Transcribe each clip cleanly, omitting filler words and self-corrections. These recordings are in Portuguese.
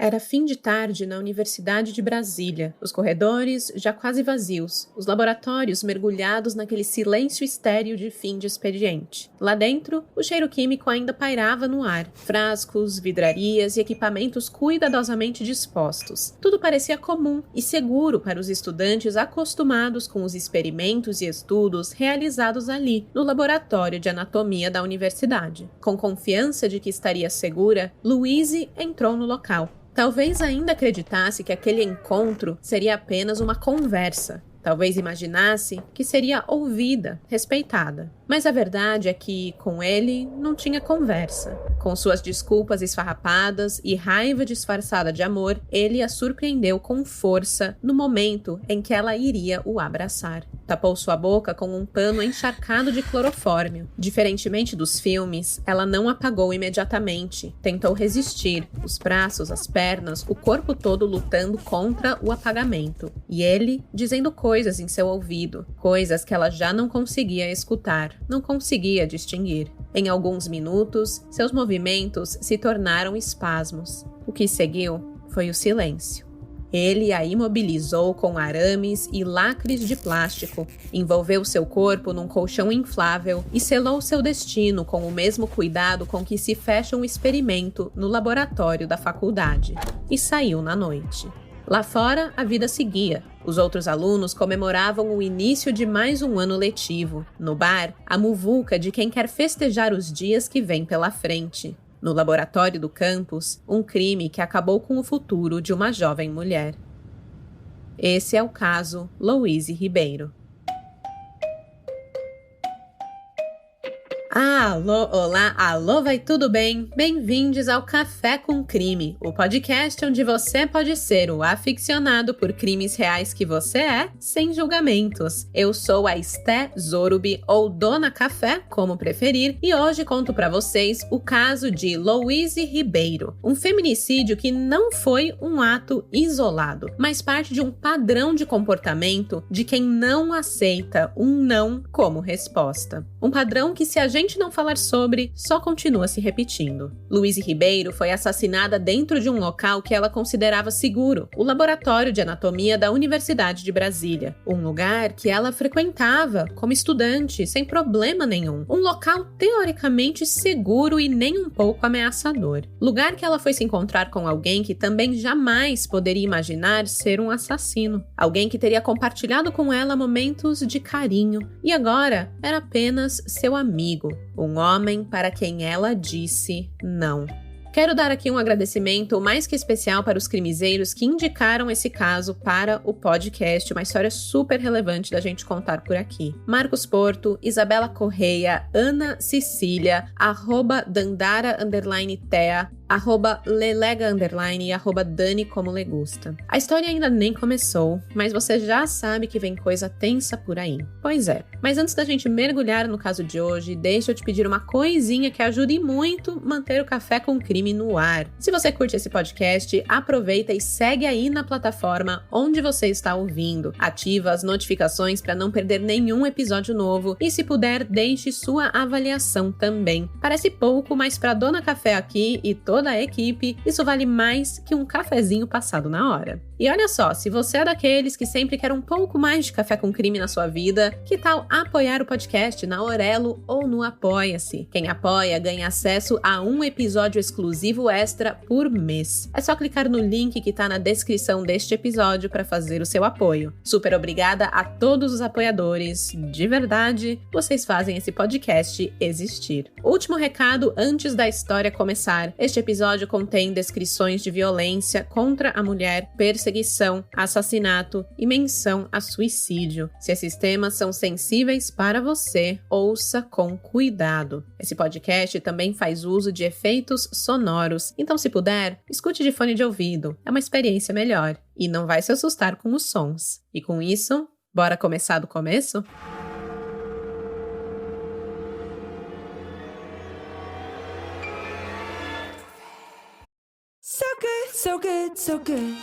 Era fim de tarde na Universidade de Brasília, os corredores já quase vazios, os laboratórios mergulhados naquele silêncio estéril de fim de expediente. Lá dentro, o cheiro químico ainda pairava no ar, frascos, vidrarias e equipamentos cuidadosamente dispostos. Tudo parecia comum e seguro para os estudantes acostumados com os experimentos e estudos realizados ali, no laboratório de anatomia da universidade. Com confiança de que estaria segura, Louise entrou no local. Talvez ainda acreditasse que aquele encontro seria apenas uma conversa. Talvez imaginasse que seria ouvida, respeitada. Mas a verdade é que, com ele, não tinha conversa. Com suas desculpas esfarrapadas e raiva disfarçada de amor, ele a surpreendeu com força no momento em que ela iria o abraçar. Tapou sua boca com um pano encharcado de clorofórmio. Diferentemente dos filmes, ela não apagou imediatamente. Tentou resistir, os braços, as pernas, o corpo todo lutando contra o apagamento. E ele, dizendo coisas em seu ouvido, coisas que ela já não conseguia escutar, não conseguia distinguir. Em alguns minutos, seus movimentos se tornaram espasmos. O que seguiu foi o silêncio. Ele a imobilizou com arames e lacres de plástico, envolveu seu corpo num colchão inflável e selou seu destino com o mesmo cuidado com que se fecha um experimento no laboratório da faculdade. E saiu na noite. Lá fora, a vida seguia. Os outros alunos comemoravam o início de mais um ano letivo. No bar, a muvuca de quem quer festejar os dias que vêm pela frente. No laboratório do campus, um crime que acabou com o futuro de uma jovem mulher. Esse é o caso Louise Ribeiro. Alô, olá, alô, vai tudo bem? Bem-vindos ao Café com Crime, o podcast onde você pode ser o aficionado por crimes reais que você é, sem julgamentos. Eu sou a Esté Zorubi, ou Dona Café, como preferir, e hoje conto pra vocês o caso de Louise Ribeiro, um feminicídio que não foi um ato isolado, mas parte de um padrão de comportamento de quem não aceita um não como resposta. Um padrão que, se a gente não falar sobre, só continua se repetindo. Louise Ribeiro foi assassinada dentro de um local que ela considerava seguro, o Laboratório de Anatomia da Universidade de Brasília. Um lugar que ela frequentava como estudante, sem problema nenhum. Um local teoricamente seguro e nem um pouco ameaçador. Lugar que ela foi se encontrar com alguém que também jamais poderia imaginar ser um assassino. Alguém que teria compartilhado com ela momentos de carinho e agora era apenas seu amigo. Um homem para quem ela disse não. Quero dar aqui um agradecimento mais que especial para os crimezeiros que indicaram esse caso para o podcast, uma história super relevante da gente contar por aqui. Marcos Porto, Isabela Correia, Ana Cecília, @Dandara_Tea, @Lelega_ e @Dani como Legusta. A história ainda nem começou, mas você já sabe que vem coisa tensa por aí. Pois é, mas antes da gente mergulhar no caso de hoje, deixa eu te pedir uma coisinha que ajude muito manter o Café com Crime no ar. Se você curte esse podcast, aproveita e segue aí na plataforma onde você está ouvindo. Ativa as notificações para não perder nenhum episódio novo e, se puder, deixe sua avaliação também. Parece pouco, mas para Dona Café aqui e toda a equipe, isso vale mais que um cafezinho passado na hora. E olha só, se você é daqueles que sempre quer um pouco mais de Café com Crime na sua vida, que tal apoiar o podcast na Aurelo ou no Apoia-se? Quem apoia ganha acesso a um episódio exclusivo extra por mês. É só clicar no link que tá na descrição deste episódio para fazer o seu apoio. Super obrigada a todos os apoiadores. De verdade, vocês fazem esse podcast existir. Último recado antes da história começar. Este episódio contém descrições de violência contra a mulher, perseguição, assassinato e menção a suicídio. Se esses temas são sensíveis para você, ouça com cuidado. Esse podcast também faz uso de efeitos sonoros, então, se puder, escute de fone de ouvido. É uma experiência melhor e não vai se assustar com os sons. E com isso, bora começar do começo? So good, so good, so good.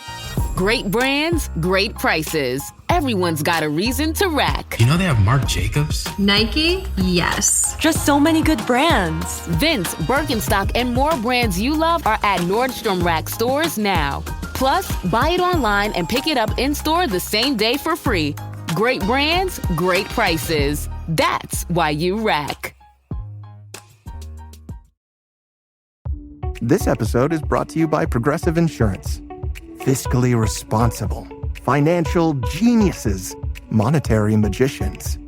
Great brands, great prices. everyone's got a reason to rack. You know they have Marc Jacobs? Nike? Yes. Just so many good brands. Vince, Birkenstock, and more brands you love are at Nordstrom Rack stores now. Plus, buy it online and pick it up in-store the same day for free. Great brands, great prices. That's why you rack. This episode is brought to you by Progressive Insurance. Fiscally responsible, financial geniuses, monetary magicians.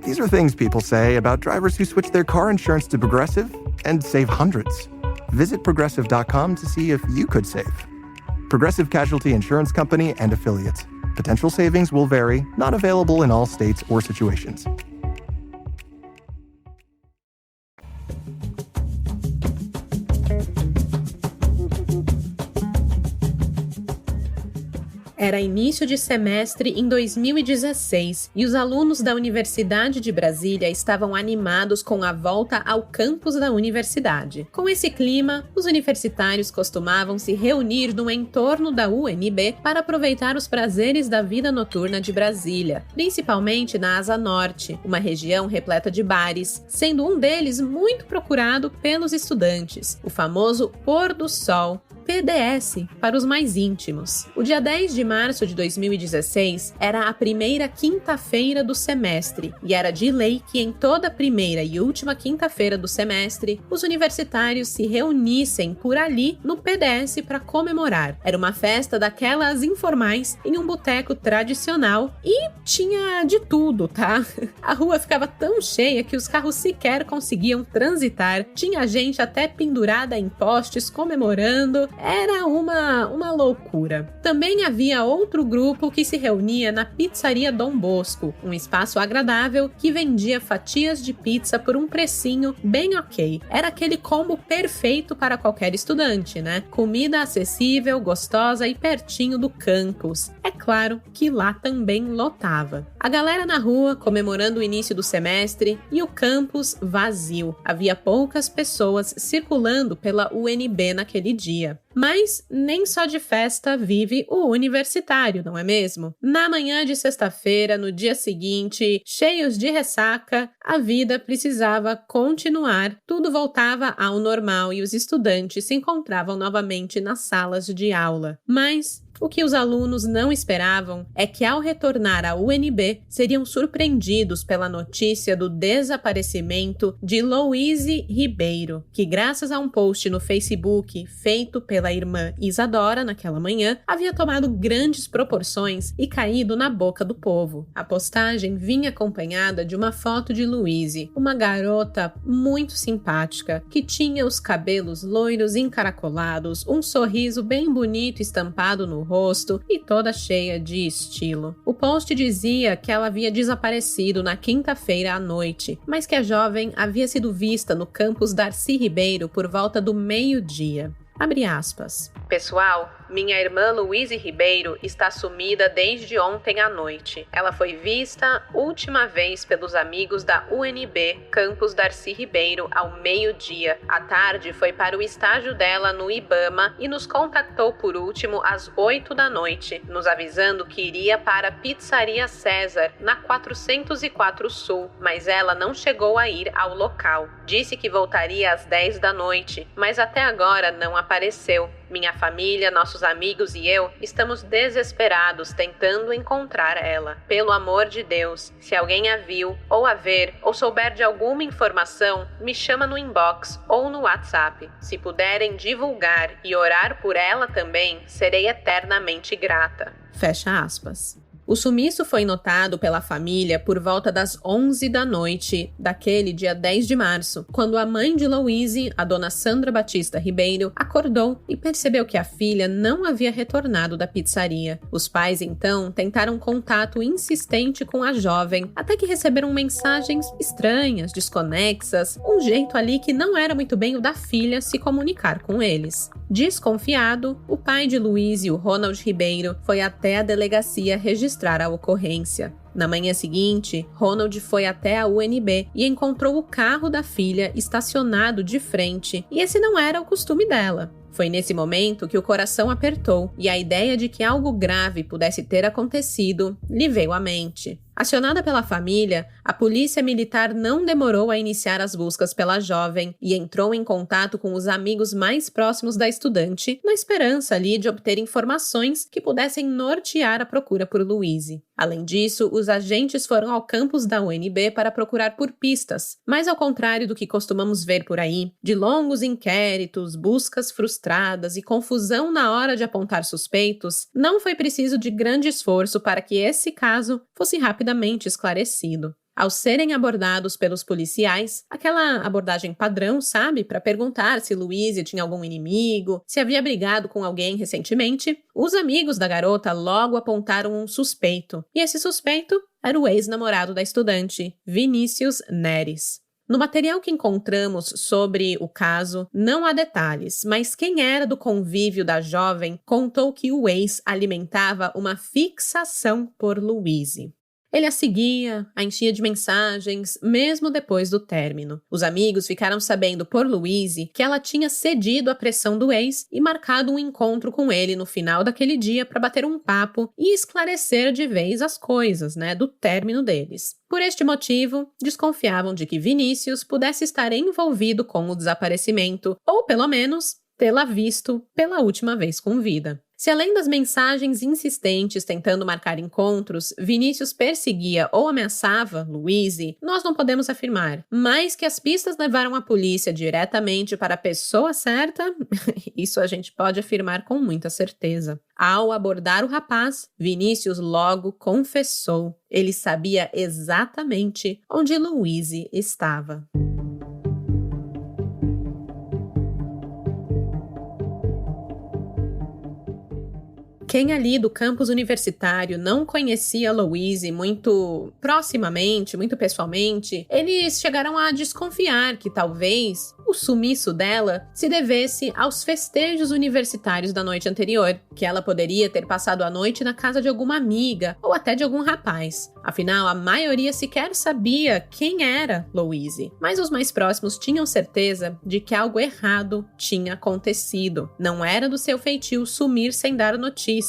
These are things people say about drivers who switch their car insurance to Progressive and save hundreds. Visit Progressive.com to see if you could save. Progressive Casualty Insurance Company and Affiliates. Potential savings will vary, not available in all states or situations. Era início de semestre em 2016 e os alunos da Universidade de Brasília estavam animados com a volta ao campus da universidade. Com esse clima, os universitários costumavam se reunir no entorno da UNB para aproveitar os prazeres da vida noturna de Brasília, principalmente na Asa Norte, uma região repleta de bares, sendo um deles muito procurado pelos estudantes, o famoso Pôr do Sol, PDS, para os mais íntimos. O dia 10 de março de 2016 era a primeira quinta-feira do semestre, e era de lei que em toda a primeira e última quinta-feira do semestre, os universitários se reunissem por ali no PDS para comemorar. Era uma festa daquelas informais em um boteco tradicional e tinha de tudo, tá? A rua ficava tão cheia que os carros sequer conseguiam transitar, tinha gente até pendurada em postes comemorando. Era uma loucura. Também havia outro grupo que se reunia na Pizzaria Dom Bosco, um espaço agradável que vendia fatias de pizza por um precinho bem ok. Era aquele combo perfeito para qualquer estudante, né? Comida acessível, gostosa e pertinho do campus. É claro que lá também lotava. A galera na rua comemorando o início do semestre e o campus vazio. Havia poucas pessoas circulando pela UNB naquele dia. Mas nem só de festa vive o universitário, não é mesmo? Na manhã de sexta-feira, no dia seguinte, cheios de ressaca, a vida precisava continuar, tudo voltava ao normal e os estudantes se encontravam novamente nas salas de aula. Mas o que os alunos não esperavam é que, ao retornar à UNB, seriam surpreendidos pela notícia do desaparecimento de Louise Ribeiro, que, graças a um post no Facebook feito pela irmã Isadora naquela manhã, havia tomado grandes proporções e caído na boca do povo. A postagem vinha acompanhada de uma foto de Louise, uma garota muito simpática, que tinha os cabelos loiros encaracolados, um sorriso bem bonito estampado no rosto e toda cheia de estilo. O post dizia que ela havia desaparecido na quinta-feira à noite, mas que a jovem havia sido vista no campus Darcy Ribeiro por volta do meio-dia. Abre aspas. Pessoal, minha irmã Louise Ribeiro está sumida desde ontem à noite. Ela foi vista última vez pelos amigos da UNB, campus Darcy Ribeiro, ao meio-dia. À tarde foi para o estágio dela no IBAMA e nos contactou por último às 8 da noite, nos avisando que iria para a Pizzaria César, na 404 Sul, mas ela não chegou a ir ao local. Disse que voltaria às 10 da noite, mas até agora não apareceu. Minha família, nossos amigos e eu estamos desesperados tentando encontrar ela. Pelo amor de Deus, se alguém a viu, ou a ver, ou souber de alguma informação, me chama no inbox ou no WhatsApp. Se puderem divulgar e orar por ela também, serei eternamente grata. Fecha aspas. O sumiço foi notado pela família por volta das 11 da noite daquele dia 10 de março, quando a mãe de Louise, a dona Sandra Batista Ribeiro, acordou e percebeu que a filha não havia retornado da pizzaria. Os pais, então, tentaram contato insistente com a jovem, até que receberam mensagens estranhas, desconexas, um jeito ali que não era muito bem o da filha se comunicar com eles. Desconfiado, o pai de Louise, o Ronald Ribeiro, foi até a delegacia registrar a ocorrência. Na manhã seguinte, Ronald foi até a UNB e encontrou o carro da filha estacionado de frente, e esse não era o costume dela. Foi nesse momento que o coração apertou e a ideia de que algo grave pudesse ter acontecido lhe veio à mente. Acionada pela família, a polícia militar não demorou a iniciar as buscas pela jovem e entrou em contato com os amigos mais próximos da estudante, na esperança ali de obter informações que pudessem nortear a procura por Louise. Além disso, os agentes foram ao campus da UNB para procurar por pistas, mas ao contrário do que costumamos ver por aí, de longos inquéritos, buscas frustradas e confusão na hora de apontar suspeitos, não foi preciso de grande esforço para que esse caso fosse rapidamente esclarecido. Ao serem abordados pelos policiais, aquela abordagem padrão, sabe? Para perguntar se Louise tinha algum inimigo, se havia brigado com alguém recentemente, os amigos da garota logo apontaram um suspeito. E esse suspeito era o ex-namorado da estudante, Vinícius Neres. No material que encontramos sobre o caso, não há detalhes, mas quem era do convívio da jovem contou que o ex alimentava uma fixação por Louise. Ele a seguia, a enchia de mensagens, mesmo depois do término. Os amigos ficaram sabendo por Louise que ela tinha cedido à pressão do ex e marcado um encontro com ele no final daquele dia para bater um papo e esclarecer de vez as coisas, do término deles. Por este motivo, desconfiavam de que Vinícius pudesse estar envolvido com o desaparecimento, ou pelo menos tê-la visto pela última vez com vida. Se além das mensagens insistentes tentando marcar encontros, Vinícius perseguia ou ameaçava Louise, nós não podemos afirmar. Mas que as pistas levaram a polícia diretamente para a pessoa certa, isso a gente pode afirmar com muita certeza. Ao abordar o rapaz, Vinícius logo confessou. Ele sabia exatamente onde Louise estava. Quem ali do campus universitário não conhecia Louise muito proximamente, muito pessoalmente, eles chegaram a desconfiar que talvez o sumiço dela se devesse aos festejos universitários da noite anterior, que ela poderia ter passado a noite na casa de alguma amiga ou até de algum rapaz. Afinal, a maioria sequer sabia quem era Louise, mas os mais próximos tinham certeza de que algo errado tinha acontecido. Não era do seu feitio sumir sem dar notícias.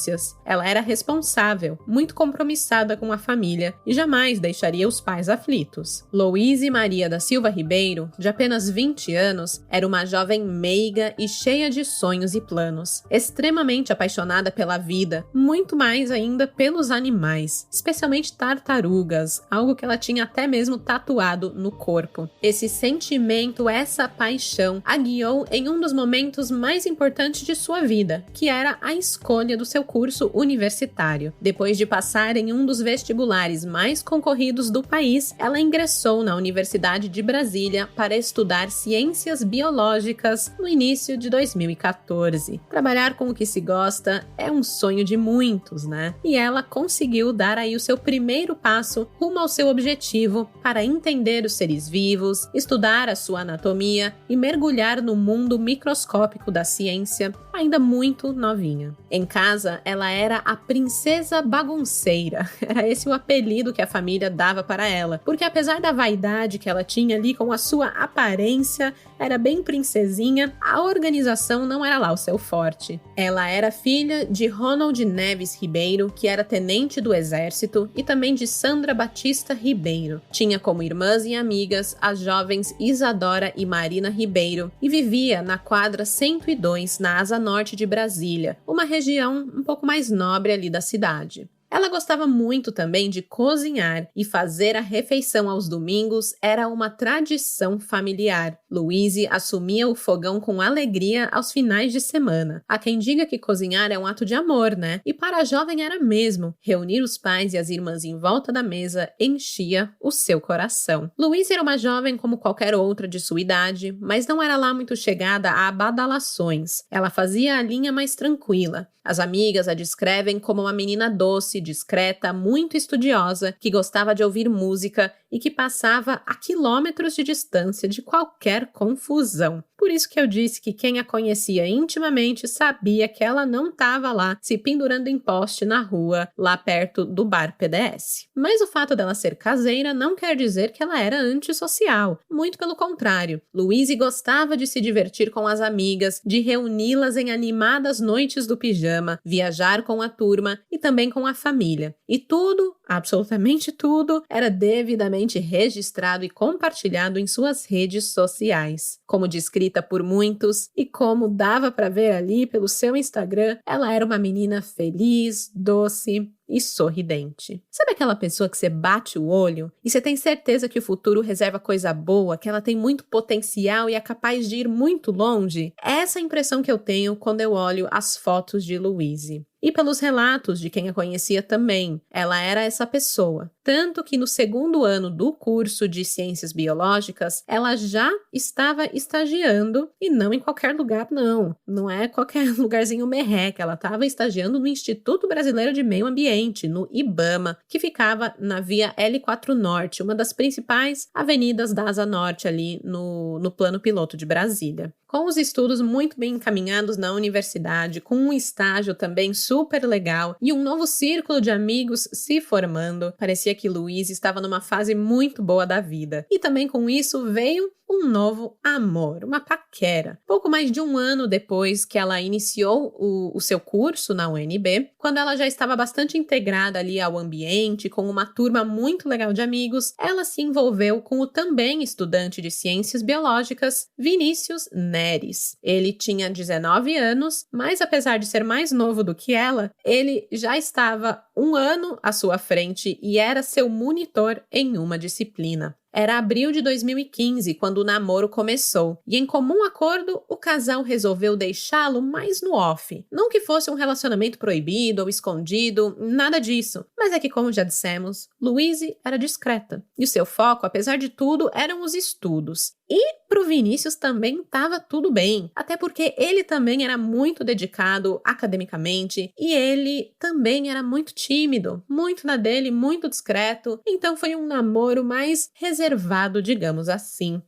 Ela era responsável, muito compromissada com a família e jamais deixaria os pais aflitos. Louise Maria da Silva Ribeiro, de apenas 20 anos, era uma jovem meiga e cheia de sonhos e planos, extremamente apaixonada pela vida, muito mais ainda pelos animais, especialmente tartarugas, algo que ela tinha até mesmo tatuado no corpo. Esse sentimento, essa paixão, a guiou em um dos momentos mais importantes de sua vida, que era a escolha do seu curso universitário. Depois de passar em um dos vestibulares mais concorridos do país, ela ingressou na Universidade de Brasília para estudar ciências biológicas no início de 2014. Trabalhar com o que se gosta é um sonho de muitos, E ela conseguiu dar aí o seu primeiro passo rumo ao seu objetivo para entender os seres vivos, estudar a sua anatomia e mergulhar no mundo microscópico da ciência, ainda muito novinha. Em casa, ela era a princesa bagunceira. Era esse o apelido que a família dava para ela, porque apesar da vaidade que ela tinha ali com a sua aparência, era bem princesinha, a organização não era lá o seu forte. Ela era filha de Ronald Neves Ribeiro, que era tenente do exército, e também de Sandra Batista Ribeiro. Tinha como irmãs e amigas as jovens Isadora e Marina Ribeiro e vivia na quadra 102, na Asa Norte de Brasília, uma região um pouco mais nobre ali da cidade. Ela gostava muito também de cozinhar e fazer a refeição aos domingos era uma tradição familiar. Louise assumia o fogão com alegria aos finais de semana. Há quem diga que cozinhar é um ato de amor, E para a jovem era mesmo. Reunir os pais e as irmãs em volta da mesa enchia o seu coração. Louise era uma jovem como qualquer outra de sua idade, mas não era lá muito chegada a badalações. Ela fazia a linha mais tranquila. As amigas a descrevem como uma menina doce, discreta, muito estudiosa, que gostava de ouvir música e que passava a quilômetros de distância de qualquer confusão. Por isso que eu disse que quem a conhecia intimamente sabia que ela não estava lá se pendurando em poste na rua, lá perto do bar PDS. Mas o fato dela ser caseira não quer dizer que ela era antissocial. Muito pelo contrário. Louise gostava de se divertir com as amigas, de reuni-las em animadas noites do pijama, viajar com a turma e também com a família. E tudo, absolutamente tudo, era devidamente registrado e compartilhado em suas redes sociais. Como descrita por muitos e como dava para ver ali pelo seu Instagram, ela era uma menina feliz, doce e sorridente. Sabe aquela pessoa que você bate o olho e você tem certeza que o futuro reserva coisa boa, que ela tem muito potencial e é capaz de ir muito longe? Essa é a impressão que eu tenho quando eu olho as fotos de Louise. E pelos relatos de quem a conhecia também, ela era essa pessoa. Tanto que no segundo ano do curso de Ciências Biológicas, ela já estava estagiando, e não em qualquer lugar, não. Não é qualquer lugarzinho merreca, ela estava estagiando no Instituto Brasileiro de Meio Ambiente, no IBAMA, que ficava na via L4 Norte, uma das principais avenidas da Asa Norte ali no plano piloto de Brasília. Com os estudos muito bem encaminhados na universidade, com um estágio também super legal e um novo círculo de amigos se formando, parecia que Louise estava numa fase muito boa da vida. E também com isso veio um novo amor, uma paquera. Pouco mais de um ano depois que ela iniciou o seu curso na UNB, quando ela já estava bastante integrada ali ao ambiente, com uma turma muito legal de amigos, ela se envolveu com o também estudante de Ciências Biológicas, Vinícius Neres. Ele tinha 19 anos, mas apesar de ser mais novo do que ela, ele já estava um ano à sua frente e era seu monitor em uma disciplina. Era abril de 2015, quando o namoro começou, e em comum acordo, o casal resolveu deixá-lo mais no off. Não que fosse um relacionamento proibido ou escondido, nada disso. Mas é que, como já dissemos, Louise era discreta, e o seu foco, apesar de tudo, eram os estudos. E pro Vinícius também estava tudo bem, até porque ele também era muito dedicado academicamente e ele também era muito tímido, muito na dele, muito discreto, então foi um namoro mais reservado, digamos assim.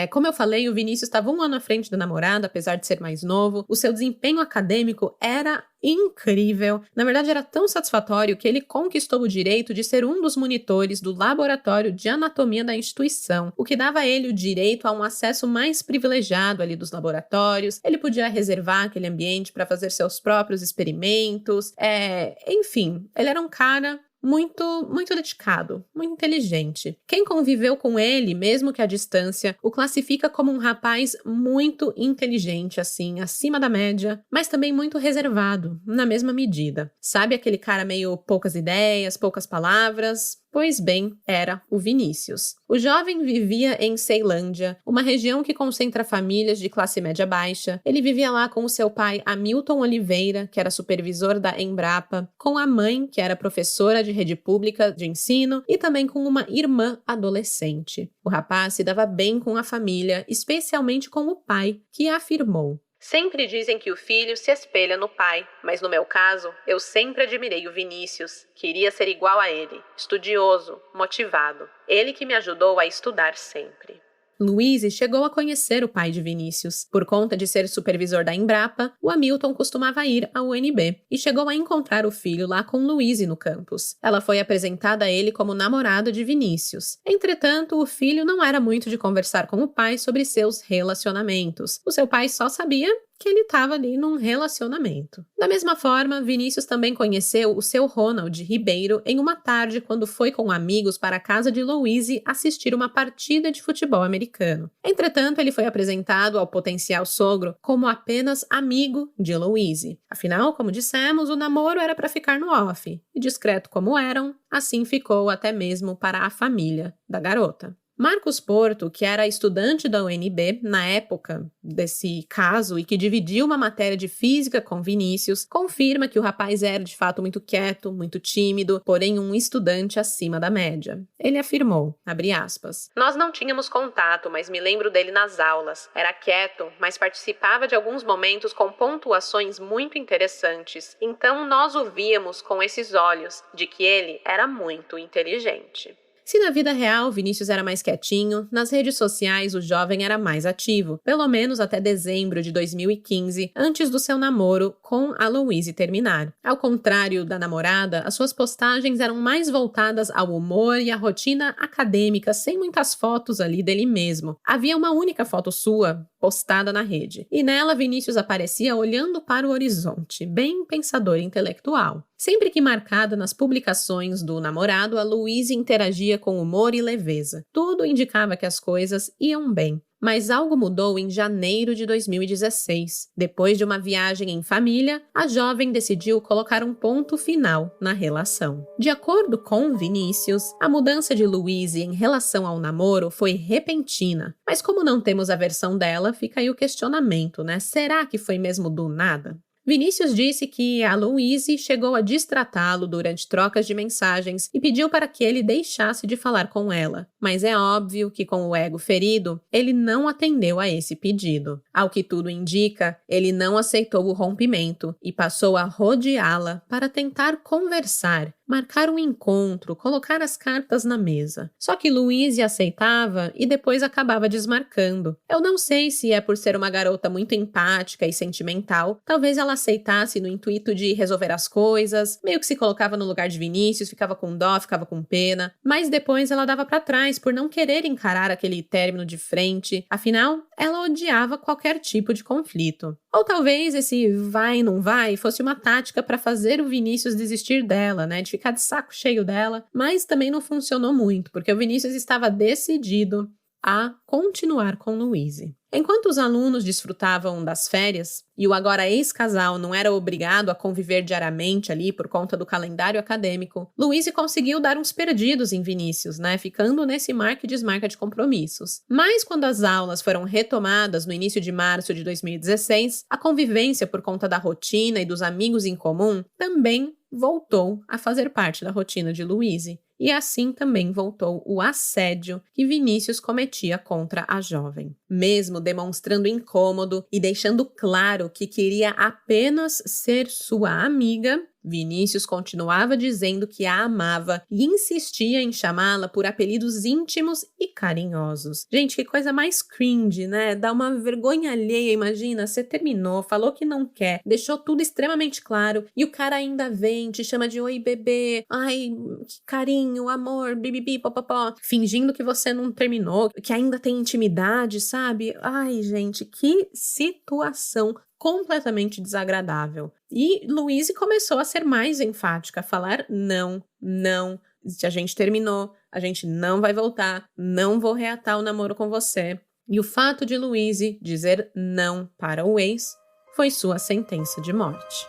Como eu falei, o Vinícius estava um ano à frente da namorada, apesar de ser mais novo. O seu desempenho acadêmico era incrível. Na verdade, era tão satisfatório que ele conquistou o direito de ser um dos monitores do laboratório de anatomia da instituição, o que dava a ele o direito a um acesso mais privilegiado ali dos laboratórios. Ele podia reservar aquele ambiente para fazer seus próprios experimentos. Enfim, ele era um cara muito dedicado, muito inteligente. Quem conviveu com ele, mesmo que à distância, o classifica como um rapaz muito inteligente, assim, acima da média, mas também muito reservado, na mesma medida. Sabe aquele cara meio poucas ideias, poucas palavras? Pois bem, era o Vinícius. O jovem vivia em Ceilândia, uma região que concentra famílias de classe média baixa. Ele vivia lá com o seu pai Hamilton Oliveira, que era supervisor da Embrapa, com a mãe, que era professora de rede pública de ensino, e também com uma irmã adolescente. O rapaz se dava bem com a família, especialmente com o pai, que afirmou: "Sempre dizem que o filho se espelha no pai, mas no meu caso, eu sempre admirei o Vinícius. Queria ser igual a ele, estudioso, motivado. Ele que me ajudou a estudar sempre." Louise chegou a conhecer o pai de Vinícius. Por conta de ser supervisor da Embrapa, o Hamilton costumava ir à UNB e chegou a encontrar o filho lá com Louise no campus. Ela foi apresentada a ele como namorada de Vinícius. Entretanto, o filho não era muito de conversar com o pai sobre seus relacionamentos. O seu pai só sabia que ele estava ali num relacionamento. Da mesma forma, Vinícius também conheceu o seu Ronald Ribeiro em uma tarde quando foi com amigos para a casa de Louise assistir uma partida de futebol americano. Entretanto, ele foi apresentado ao potencial sogro como apenas amigo de Louise. Afinal, como dissemos, o namoro era para ficar no off, e discreto como eram, assim ficou até mesmo para a família da garota. Marcos Porto, que era estudante da UNB na época desse caso e que dividiu uma matéria de física com Vinícius, confirma que o rapaz era de fato muito quieto, muito tímido, porém um estudante acima da média. Ele afirmou, abre aspas, "Nós não tínhamos contato, mas me lembro dele nas aulas. Era quieto, mas participava de alguns momentos com pontuações muito interessantes. Então nós o víamos com esses olhos de que ele era muito inteligente." Se na vida real Vinícius era mais quietinho, nas redes sociais o jovem era mais ativo, pelo menos até dezembro de 2015, antes do seu namoro com a Louise terminar. Ao contrário da namorada, as suas postagens eram mais voltadas ao humor e à rotina acadêmica, sem muitas fotos ali dele mesmo. Havia uma única foto sua postada na rede, e nela Vinícius aparecia olhando para o horizonte, bem pensador e intelectual. Sempre que marcada nas publicações do namorado, a Louise interagia com humor e leveza. Tudo indicava que as coisas iam bem. Mas algo mudou em janeiro de 2016. Depois de uma viagem em família, a jovem decidiu colocar um ponto final na relação. De acordo com Vinícius, a mudança de Louise em relação ao namoro foi repentina. Mas como não temos a versão dela, fica aí o questionamento, né? Será que foi mesmo do nada? Vinícius disse que a Louise chegou a distratá-lo durante trocas de mensagens e pediu para que ele deixasse de falar com ela. Mas é óbvio que, com o ego ferido, ele não atendeu a esse pedido. Ao que tudo indica, ele não aceitou o rompimento e passou a rodeá-la para tentar conversar, marcar um encontro, colocar as cartas na mesa. Só que Louise aceitava e depois acabava desmarcando. Eu não sei se é por ser uma garota muito empática e sentimental, talvez ela aceitasse no intuito de resolver as coisas, meio que se colocava no lugar de Vinícius, ficava com dó, ficava com pena, mas depois ela dava para trás por não querer encarar aquele término de frente, afinal, ela odiava qualquer tipo de conflito. Ou talvez esse vai e não vai fosse uma tática para fazer o Vinícius desistir dela, né, de ficar de saco cheio dela, mas também não funcionou muito, porque o Vinícius estava decidido a continuar com Louise. Enquanto os alunos desfrutavam das férias, e o agora ex-casal não era obrigado a conviver diariamente ali por conta do calendário acadêmico, Louise conseguiu dar uns perdidos em Vinícius, né, ficando nesse marca e desmarca de compromissos. Mas quando as aulas foram retomadas no início de março de 2016, a convivência por conta da rotina e dos amigos em comum também voltou a fazer parte da rotina de Louise. E assim também voltou o assédio que Vinícius cometia contra a jovem. Mesmo demonstrando incômodo e deixando claro que queria apenas ser sua amiga, Vinícius continuava dizendo que a amava e insistia em chamá-la por apelidos íntimos e carinhosos. Gente, que coisa mais cringe, né? Dá uma vergonha alheia, imagina, você terminou, falou que não quer, deixou tudo extremamente claro e o cara ainda vem, te chama de oi bebê, ai, que carinho, amor, bibibi, popopó, fingindo que você não terminou, que ainda tem intimidade, sabe? Ai, gente, que situação completamente desagradável. E Louise começou a ser mais enfática, a falar não, se a gente terminou, a gente não vai voltar, não vou reatar o namoro com você. E o fato de Louise dizer não para o ex foi sua sentença de morte.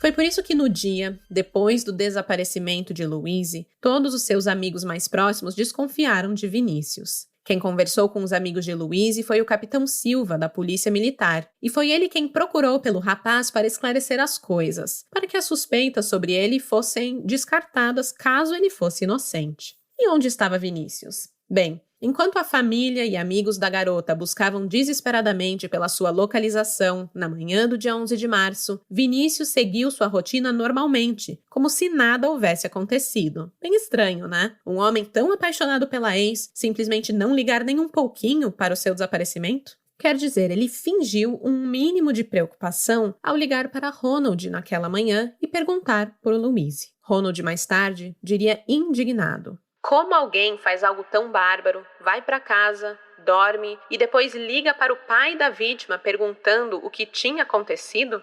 Foi por isso que no dia, depois do desaparecimento de Louise, todos os seus amigos mais próximos desconfiaram de Vinícius. Quem conversou com os amigos de Louise foi o capitão Silva, da Polícia Militar, e foi ele quem procurou pelo rapaz para esclarecer as coisas, para que as suspeitas sobre ele fossem descartadas caso ele fosse inocente. E onde estava Vinícius? Bem, enquanto a família e amigos da garota buscavam desesperadamente pela sua localização na manhã do dia 11 de março, Vinícius seguiu sua rotina normalmente, como se nada houvesse acontecido. Bem estranho, né? Um homem tão apaixonado pela ex simplesmente não ligar nem um pouquinho para o seu desaparecimento? Quer dizer, ele fingiu um mínimo de preocupação ao ligar para Ronald naquela manhã e perguntar por Louise. Ronald, mais tarde, diria indignado: "Como alguém faz algo tão bárbaro, vai para casa, dorme e depois liga para o pai da vítima perguntando o que tinha acontecido?"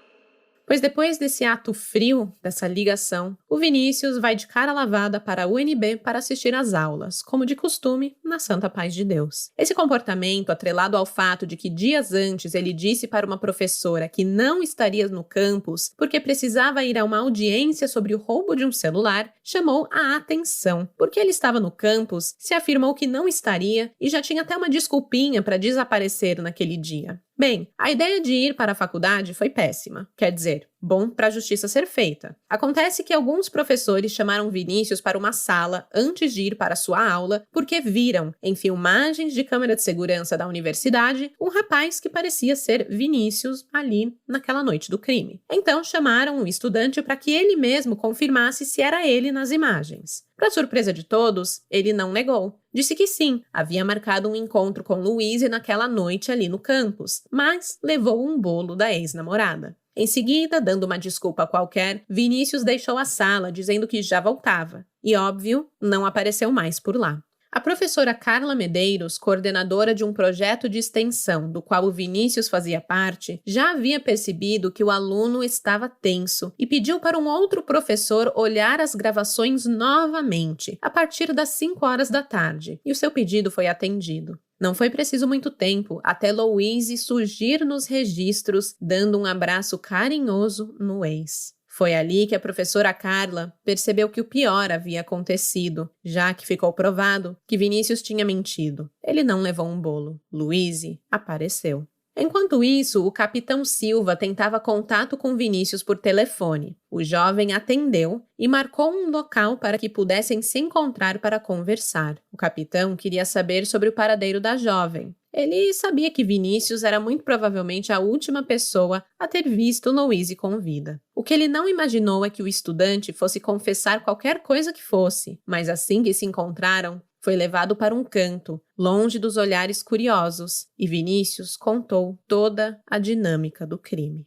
Pois depois desse ato frio, dessa ligação, o Vinícius vai de cara lavada para a UNB para assistir às aulas, como de costume, na santa paz de Deus. Esse comportamento, atrelado ao fato de que dias antes ele disse para uma professora que não estaria no campus porque precisava ir a uma audiência sobre o roubo de um celular, chamou a atenção. Porque ele estava no campus, se afirmou que não estaria e já tinha até uma desculpinha para desaparecer naquele dia. Bem, a ideia de ir para a faculdade foi péssima, quer dizer, bom para a justiça ser feita. Acontece que alguns professores chamaram Vinícius para uma sala antes de ir para sua aula porque viram, em filmagens de câmera de segurança da universidade, um rapaz que parecia ser Vinícius ali naquela noite do crime. Então chamaram o estudante para que ele mesmo confirmasse se era ele nas imagens. Para surpresa de todos, ele não negou. Disse que sim, havia marcado um encontro com Louise naquela noite ali no campus, mas levou um bolo da ex-namorada. Em seguida, dando uma desculpa qualquer, Vinícius deixou a sala dizendo que já voltava. E, óbvio, não apareceu mais por lá. A professora Carla Medeiros, coordenadora de um projeto de extensão do qual o Vinícius fazia parte, já havia percebido que o aluno estava tenso e pediu para um outro professor olhar as gravações novamente, a partir das 5 horas da tarde, e o seu pedido foi atendido. Não foi preciso muito tempo até Louise surgir nos registros, dando um abraço carinhoso no ex. Foi ali que a professora Carla percebeu que o pior havia acontecido, já que ficou provado que Vinícius tinha mentido. Ele não levou um bolo. Louise apareceu. Enquanto isso, o capitão Silva tentava contato com Vinícius por telefone. O jovem atendeu e marcou um local para que pudessem se encontrar para conversar. O capitão queria saber sobre o paradeiro da jovem. Ele sabia que Vinícius era muito provavelmente a última pessoa a ter visto Louise com vida. O que ele não imaginou é que o estudante fosse confessar qualquer coisa que fosse, mas assim que se encontraram, foi levado para um canto, longe dos olhares curiosos, e Vinícius contou toda a dinâmica do crime.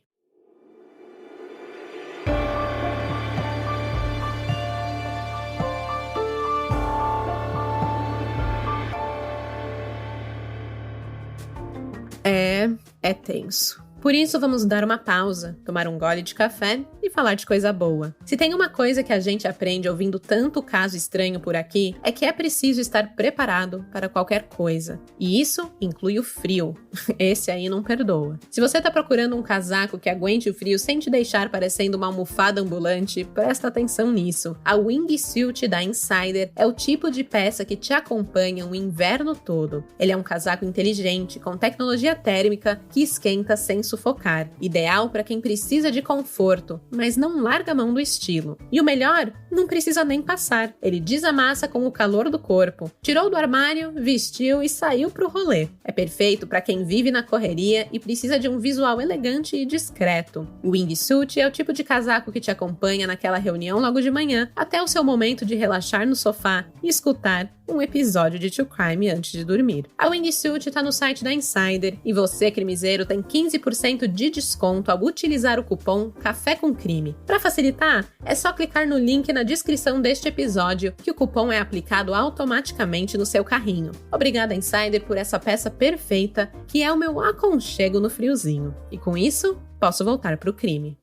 É tenso. Por isso, vamos dar uma pausa, tomar um gole de café e falar de coisa boa. Se tem uma coisa que a gente aprende ouvindo tanto caso estranho por aqui, é que é preciso estar preparado para qualquer coisa. E isso inclui o frio. Esse aí não perdoa. Se você está procurando um casaco que aguente o frio sem te deixar parecendo uma almofada ambulante, presta atenção nisso. A Wingsuit da Insider é o tipo de peça que te acompanha o inverno todo. Ele é um casaco inteligente, com tecnologia térmica que esquenta sem sufocar. Ideal para quem precisa de conforto, mas não larga a mão do estilo. E o melhor, não precisa nem passar. Ele desamassa com o calor do corpo. Tirou do armário, vestiu e saiu pro rolê. É perfeito para quem vive na correria e precisa de um visual elegante e discreto. O Wingsuit é o tipo de casaco que te acompanha naquela reunião logo de manhã, até o seu momento de relaxar no sofá e escutar um episódio de True Crime antes de dormir. A Wingsuit está no site da Insider e você, crimiseiro, tem 15% de desconto ao utilizar o cupom Café com Crime. Para facilitar, é só clicar no link na descrição deste episódio que o cupom é aplicado automaticamente no seu carrinho. Obrigada, Insider, por essa peça perfeita que é o meu aconchego no friozinho. E com isso, posso voltar pro crime.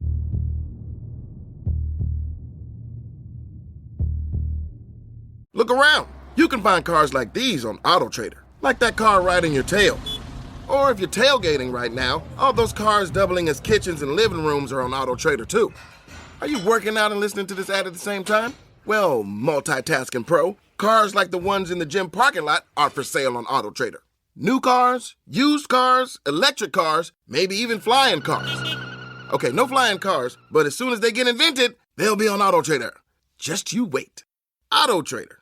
Look around. You can find cars like these on AutoTrader, like that car right in your tail. Or if you're tailgating right now, all those cars doubling as kitchens and living rooms are on AutoTrader too. Are you working out and listening to this ad at the same time? Well, multitasking pro, cars like the ones in the gym parking lot are for sale on AutoTrader. New cars, used cars, electric cars, maybe even flying cars. Okay, no flying cars, but as soon as they get invented, they'll be on AutoTrader. Just you wait. AutoTrader.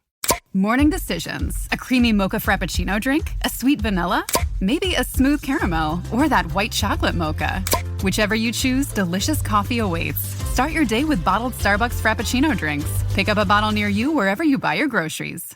Morning decisions. A creamy mocha frappuccino drink? A sweet vanilla? Maybe a smooth caramel? Or that white chocolate mocha? Whichever you choose, delicious coffee awaits. Start your day with bottled Starbucks Frappuccino drinks. Pick up a bottle near you wherever you buy your groceries.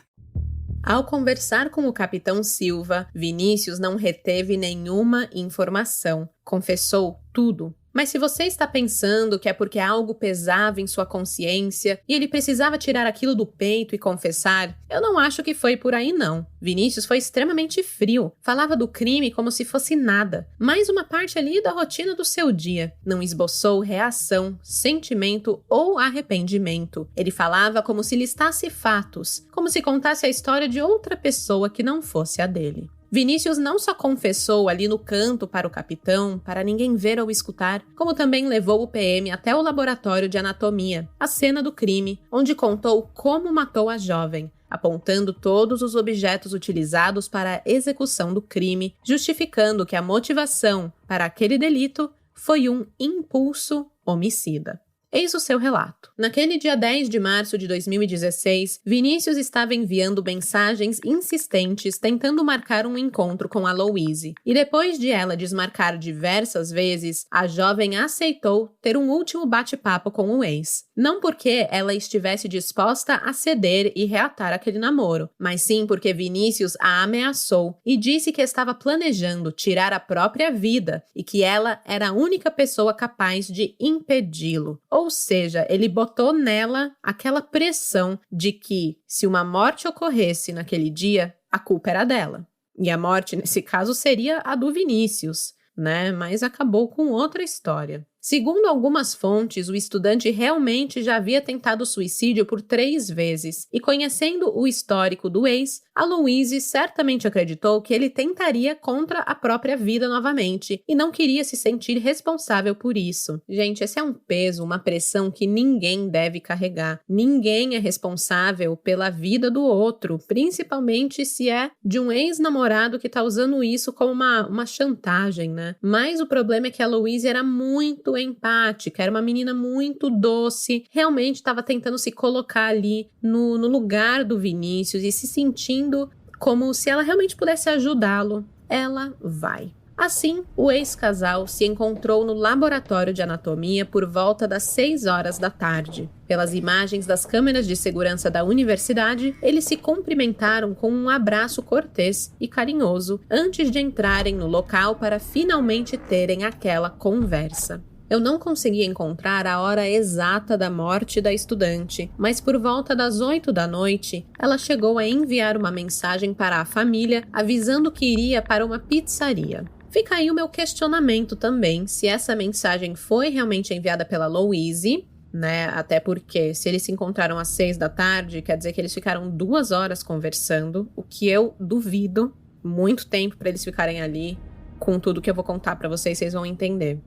Ao conversar com o capitão Silva, Vinícius não reteve nenhuma informação. Confessou tudo. Mas se você está pensando que é porque algo pesava em sua consciência e ele precisava tirar aquilo do peito e confessar, eu não acho que foi por aí não. Vinícius foi extremamente frio, falava do crime como se fosse nada, mais uma parte ali da rotina do seu dia. Não esboçou reação, sentimento ou arrependimento. Ele falava como se listasse fatos, como se contasse a história de outra pessoa que não fosse a dele. Vinícius não só confessou ali no canto para o capitão, para ninguém ver ou escutar, como também levou o PM até o laboratório de anatomia, a cena do crime, onde contou como matou a jovem, apontando todos os objetos utilizados para a execução do crime, justificando que a motivação para aquele delito foi um impulso homicida. Eis o seu relato. Naquele dia 10 de março de 2016, Vinícius estava enviando mensagens insistentes tentando marcar um encontro com a Louise. E depois de ela desmarcar diversas vezes, a jovem aceitou ter um último bate-papo com o ex. Não porque ela estivesse disposta a ceder e reatar aquele namoro, mas sim porque Vinícius a ameaçou e disse que estava planejando tirar a própria vida e que ela era a única pessoa capaz de impedi-lo. Ou seja, ele botou nela aquela pressão de que, se uma morte ocorresse naquele dia, a culpa era dela. E a morte, nesse caso, seria a do Vinícius, né? Mas acabou com outra história. Segundo algumas fontes, o estudante realmente já havia tentado suicídio por 3 vezes, e conhecendo o histórico do ex, a Louise certamente acreditou que ele tentaria contra a própria vida novamente, e não queria se sentir responsável por isso. Gente, esse é um peso, uma pressão que ninguém deve carregar. Ninguém é responsável pela vida do outro, principalmente se é de um ex-namorado que tá usando isso como uma chantagem, né? Mas o problema é que a Louise era muito empática, era uma menina muito doce, realmente estava tentando se colocar ali no lugar do Vinícius e se sentindo como se ela realmente pudesse ajudá-lo. Ela vai. Assim, o ex-casal se encontrou no laboratório de anatomia por volta das 6 horas da tarde. Pelas imagens das câmeras de segurança da universidade, eles se cumprimentaram com um abraço cortês e carinhoso antes de entrarem no local para finalmente terem aquela conversa. Eu não consegui encontrar a hora exata da morte da estudante, mas por volta das 8 da noite, ela chegou a enviar uma mensagem para a família avisando que iria para uma pizzaria. Fica aí o meu questionamento também, se essa mensagem foi realmente enviada pela Louise, né? Até porque se eles se encontraram às 6 da tarde, quer dizer que eles ficaram 2 horas conversando, o que eu duvido, muito tempo para eles ficarem ali. Com tudo que eu vou contar pra vocês, vocês vão entender.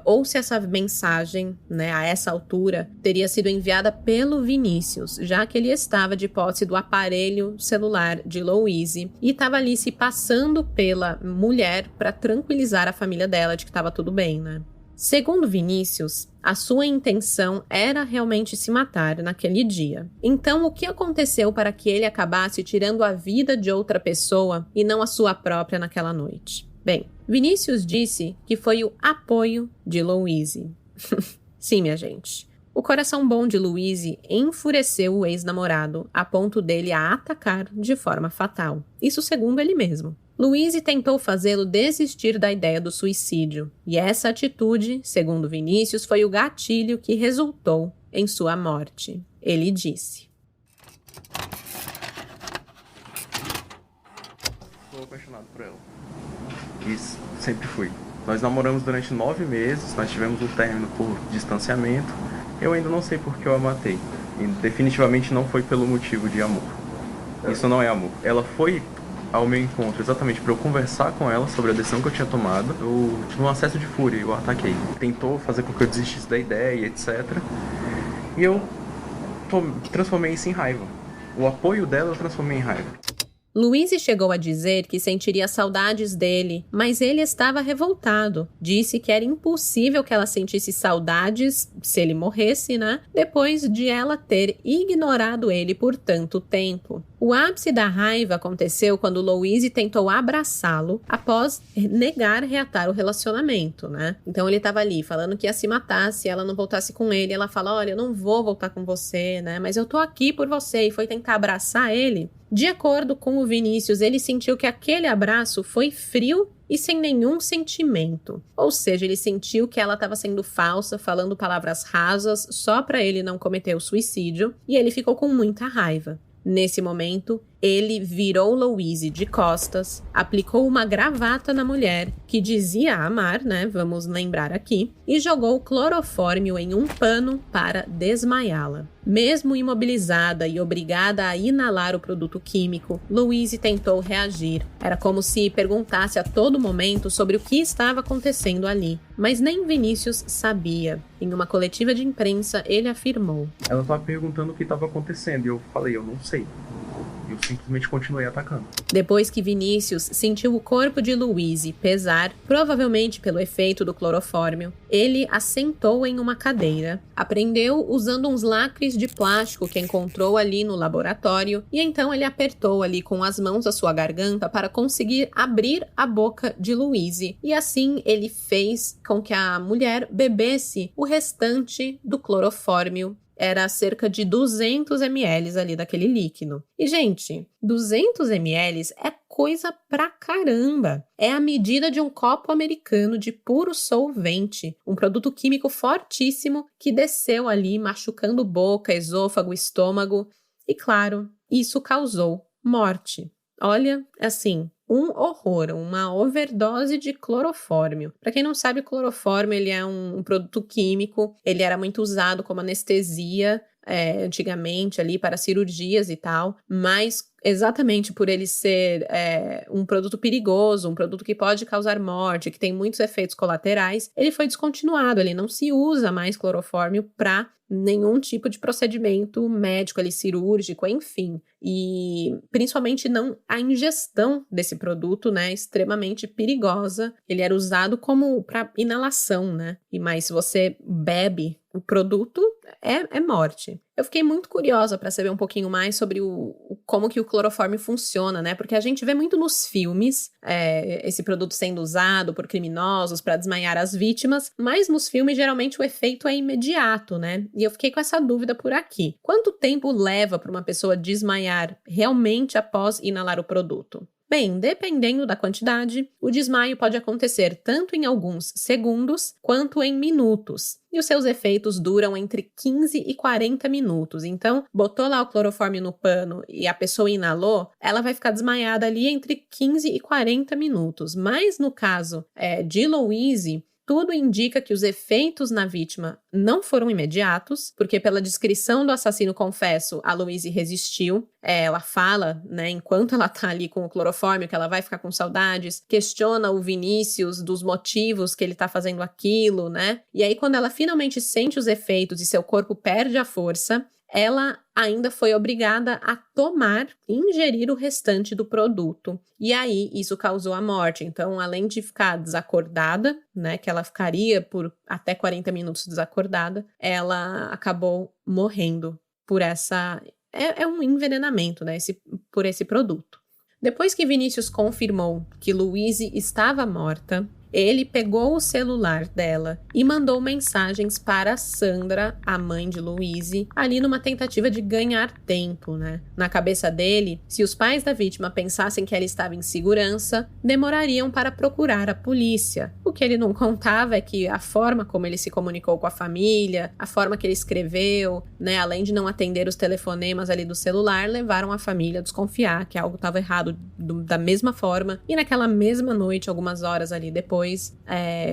Ou se essa mensagem, né, a essa altura, teria sido enviada pelo Vinícius, já que ele estava de posse do aparelho celular de Louise e estava ali se passando pela mulher pra tranquilizar a família dela de que estava tudo bem, né? Segundo Vinícius, a sua intenção era realmente se matar naquele dia. Então, o que aconteceu para que ele acabasse tirando a vida de outra pessoa e não a sua própria naquela noite? Bem, Vinícius disse que foi o apoio de Louise. Sim, minha gente. O coração bom de Louise enfureceu o ex-namorado a ponto dele a atacar de forma fatal. Isso segundo ele mesmo. Louise tentou fazê-lo desistir da ideia do suicídio. E essa atitude, segundo Vinícius, foi o gatilho que resultou em sua morte. Ele disse: Estou apaixonado por ela. Isso, sempre fui. Nós namoramos durante 9 meses, nós tivemos um término por distanciamento. Eu ainda não sei por que eu a matei. E definitivamente não foi pelo motivo de amor. Isso não é amor. Ela foi ao meu encontro exatamente para eu conversar com ela sobre a decisão que eu tinha tomado. Eu tive um acesso de fúria, eu a ataquei. Tentou fazer com que eu desistisse da ideia, etc. E eu transformei isso em raiva. O apoio dela eu transformei em raiva. Louise chegou a dizer que sentiria saudades dele, mas ele estava revoltado. Disse que era impossível que ela sentisse saudades, se ele morresse, né? Depois de ela ter ignorado ele por tanto tempo. O ápice da raiva aconteceu quando Louise tentou abraçá-lo após negar reatar o relacionamento, né? Então ele estava ali falando que ia se matar se ela não voltasse com ele. Ela fala: olha, eu não vou voltar com você, né? Mas eu tô aqui por você. E foi tentar abraçar ele. De acordo com o Vinícius, ele sentiu que aquele abraço foi frio e sem nenhum sentimento. Ou seja, ele sentiu que ela estava sendo falsa, falando palavras rasas só para ele não cometer o suicídio, e ele ficou com muita raiva. Nesse momento, ele virou Louise de costas, aplicou uma gravata na mulher, que dizia amar, né? Vamos lembrar aqui, e jogou clorofórmio em um pano para desmaiá-la. Mesmo imobilizada e obrigada a inalar o produto químico, Louise tentou reagir. Era como se perguntasse a todo momento sobre o que estava acontecendo ali. Mas nem Vinícius sabia. Em uma coletiva de imprensa, ele afirmou: Ela estava perguntando o que estava acontecendo e eu falei, eu não sei. Eu simplesmente continuei atacando. Depois que Vinícius sentiu o corpo de Louise pesar, provavelmente pelo efeito do clorofórmio, ele a sentou em uma cadeira, aprendeu usando uns lacres de plástico que encontrou ali no laboratório e então ele apertou ali com as mãos a sua garganta para conseguir abrir a boca de Louise. E assim ele fez com que a mulher bebesse o restante do clorofórmio. Era cerca de 200 ml ali daquele líquido. E, gente, 200 ml é coisa pra caramba. É a medida de um copo americano de puro solvente, um produto químico fortíssimo que desceu ali, machucando boca, esôfago, estômago. E, claro, isso causou morte. Olha, assim, um horror, uma overdose de clorofórmio. Para quem não sabe, o clorofórmio ele é um produto químico, ele era muito usado como anestesia antigamente ali para cirurgias e tal, mas exatamente por ele ser um produto perigoso, um produto que pode causar morte, que tem muitos efeitos colaterais, ele foi descontinuado, ele não se usa mais clorofórmio para nenhum tipo de procedimento médico, ali, cirúrgico, enfim. E principalmente não a ingestão desse produto, né, extremamente perigosa. Ele era usado como para inalação, né? Mas se você bebe o produto, é morte. Eu fiquei muito curiosa para saber um pouquinho mais sobre como que o clorofórmio funciona, né? Porque a gente vê muito nos filmes esse produto sendo usado por criminosos para desmaiar as vítimas, mas nos filmes geralmente o efeito é imediato, né? E eu fiquei com essa dúvida por aqui. Quanto tempo leva para uma pessoa desmaiar realmente após inalar o produto? Bem, dependendo da quantidade, o desmaio pode acontecer tanto em alguns segundos quanto em minutos. E os seus efeitos duram entre 15 e 40 minutos. Então, botou lá o clorofórmio no pano e a pessoa inalou, ela vai ficar desmaiada ali entre 15 e 40 minutos. Mas no caso de Louise, tudo indica que os efeitos na vítima não foram imediatos, porque pela descrição do assassino confesso, a Louise resistiu. Ela fala, né, enquanto ela tá ali com o clorofórmio, que ela vai ficar com saudades, questiona o Vinícius dos motivos que ele tá fazendo aquilo, né? E aí, quando ela finalmente sente os efeitos e seu corpo perde a força, ela ainda foi obrigada a tomar e ingerir o restante do produto. E aí, isso causou a morte. Então, além de ficar desacordada, né, que ela ficaria por até 40 minutos desacordada, ela acabou morrendo por essa... É um envenenamento, né, por esse produto. Depois que Vinícius confirmou que Louise estava morta, ele pegou o celular dela e mandou mensagens para Sandra, a mãe de Louise, ali numa tentativa de ganhar tempo, né? Na cabeça dele, se os pais da vítima pensassem que ela estava em segurança, demorariam para procurar a polícia. O que ele não contava é que a forma como ele se comunicou com a família, a forma que ele escreveu, né, além de não atender os telefonemas ali do celular, levaram a família a desconfiar que algo estava errado da mesma forma. E naquela mesma noite, algumas horas ali depois,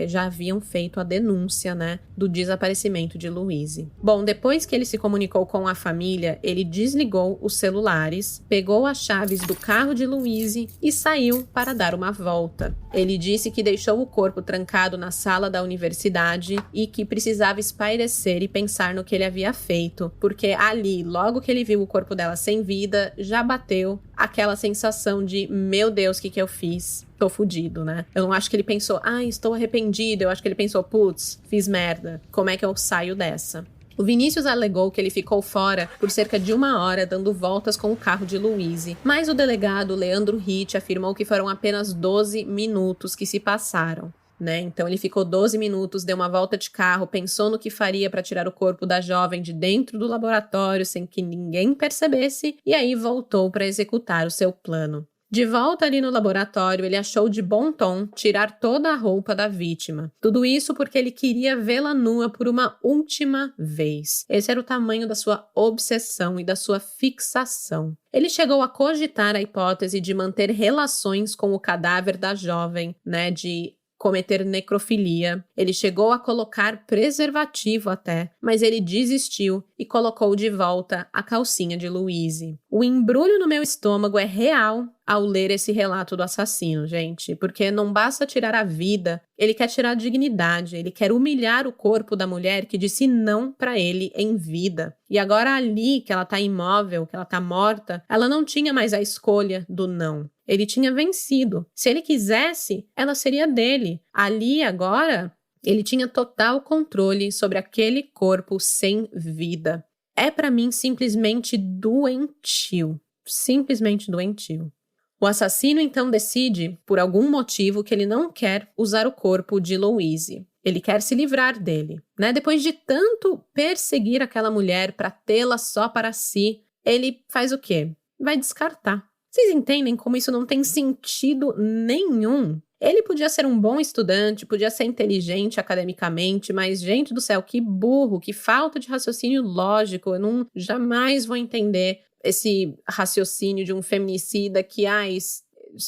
já haviam feito a denúncia, né, do desaparecimento de Louise. Bom, depois que ele se comunicou com a família, ele desligou os celulares, pegou as chaves do carro de Louise e saiu para dar uma volta. Ele disse que deixou o corpo trancado na sala da universidade e que precisava espairecer e pensar no que ele havia feito, porque ali, logo que ele viu o corpo dela sem vida, já bateu aquela sensação de, meu Deus, o que eu fiz? Tô fudido, né? Eu não acho que ele pensou, estou arrependido. Eu acho que ele pensou, putz, fiz merda. Como é que eu saio dessa? O Vinícius alegou que ele ficou fora por cerca de 1 hora dando voltas com o carro de Louise, mas o delegado Leandro Ritt afirmou que foram apenas 12 minutos que se passaram. Né? Então ele ficou 12 minutos, deu uma volta de carro, pensou no que faria para tirar o corpo da jovem de dentro do laboratório sem que ninguém percebesse e aí voltou para executar o seu plano. De volta ali no laboratório, ele achou de bom tom tirar toda a roupa da vítima. Tudo isso porque ele queria vê-la nua por uma última vez. Esse era o tamanho da sua obsessão e da sua fixação. Ele chegou a cogitar a hipótese de manter relações com o cadáver da jovem, de cometer necrofilia. Ele chegou a colocar preservativo até, mas ele desistiu e colocou de volta a calcinha de Louise. O embrulho no meu estômago é real ao ler esse relato do assassino, gente, porque não basta tirar a vida, ele quer tirar a dignidade, ele quer humilhar o corpo da mulher que disse não pra ele em vida. E agora ali, que ela tá imóvel, que ela tá morta, ela não tinha mais a escolha do não. Ele tinha vencido. Se ele quisesse, ela seria dele. Ali, agora, ele tinha total controle sobre aquele corpo sem vida. É pra mim simplesmente doentio. Simplesmente doentio. O assassino então decide, por algum motivo, que ele não quer usar o corpo de Louise. Ele quer se livrar dele, Depois de tanto perseguir aquela mulher para tê-la só para si, ele faz o quê? Vai descartar. Vocês entendem como isso não tem sentido nenhum? Ele podia ser um bom estudante, podia ser inteligente academicamente, mas, gente do céu, que burro, que falta de raciocínio lógico. Eu jamais vou entender esse raciocínio de um feminicida que,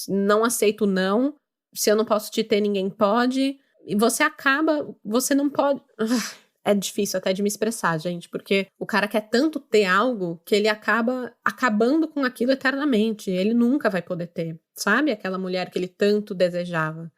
não aceito não, se eu não posso te ter, ninguém pode. E você não pode... É difícil até de me expressar, gente, porque o cara quer tanto ter algo que ele acaba acabando com aquilo eternamente. Ele nunca vai poder ter, sabe? Aquela mulher que ele tanto desejava.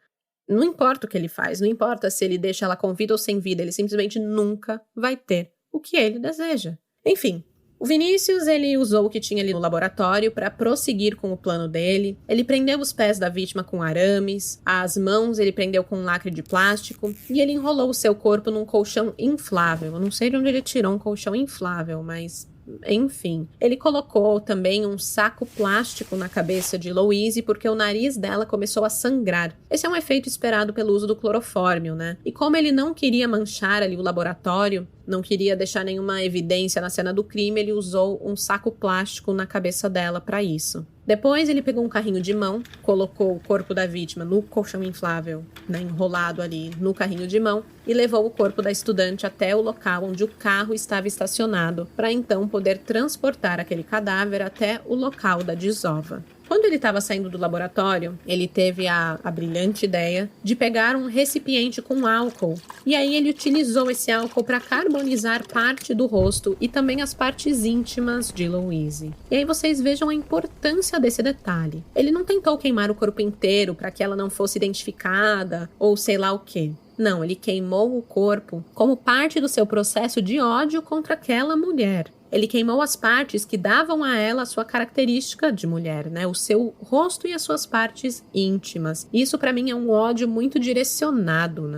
Não importa o que ele faz, não importa se ele deixa ela com vida ou sem vida, ele simplesmente nunca vai ter o que ele deseja. Enfim, o Vinícius, ele usou o que tinha ali no laboratório para prosseguir com o plano dele. Ele prendeu os pés da vítima com arames, as mãos ele prendeu com um lacre de plástico e ele enrolou o seu corpo num colchão inflável. Eu não sei de onde ele tirou um colchão inflável, mas... Enfim, ele colocou também um saco plástico na cabeça de Louise porque o nariz dela começou a sangrar. Esse é um efeito esperado pelo uso do clorofórmio, E como ele não queria manchar ali o laboratório, não queria deixar nenhuma evidência na cena do crime, ele usou um saco plástico na cabeça dela para isso. Depois ele pegou um carrinho de mão, colocou o corpo da vítima no colchão inflável, enrolado ali no carrinho de mão, e levou o corpo da estudante até o local onde o carro estava estacionado, para então poder transportar aquele cadáver até o local da desova. Quando ele estava saindo do laboratório, ele teve a brilhante ideia de pegar um recipiente com álcool. E aí ele utilizou esse álcool para carbonizar parte do rosto e também as partes íntimas de Louise. E aí vocês vejam a importância desse detalhe. Ele não tentou queimar o corpo inteiro para que ela não fosse identificada ou sei lá o quê. Não, ele queimou o corpo como parte do seu processo de ódio contra aquela mulher. Ele queimou as partes que davam a ela a sua característica de mulher, O seu rosto e as suas partes íntimas. Isso, para mim, é um ódio muito direcionado,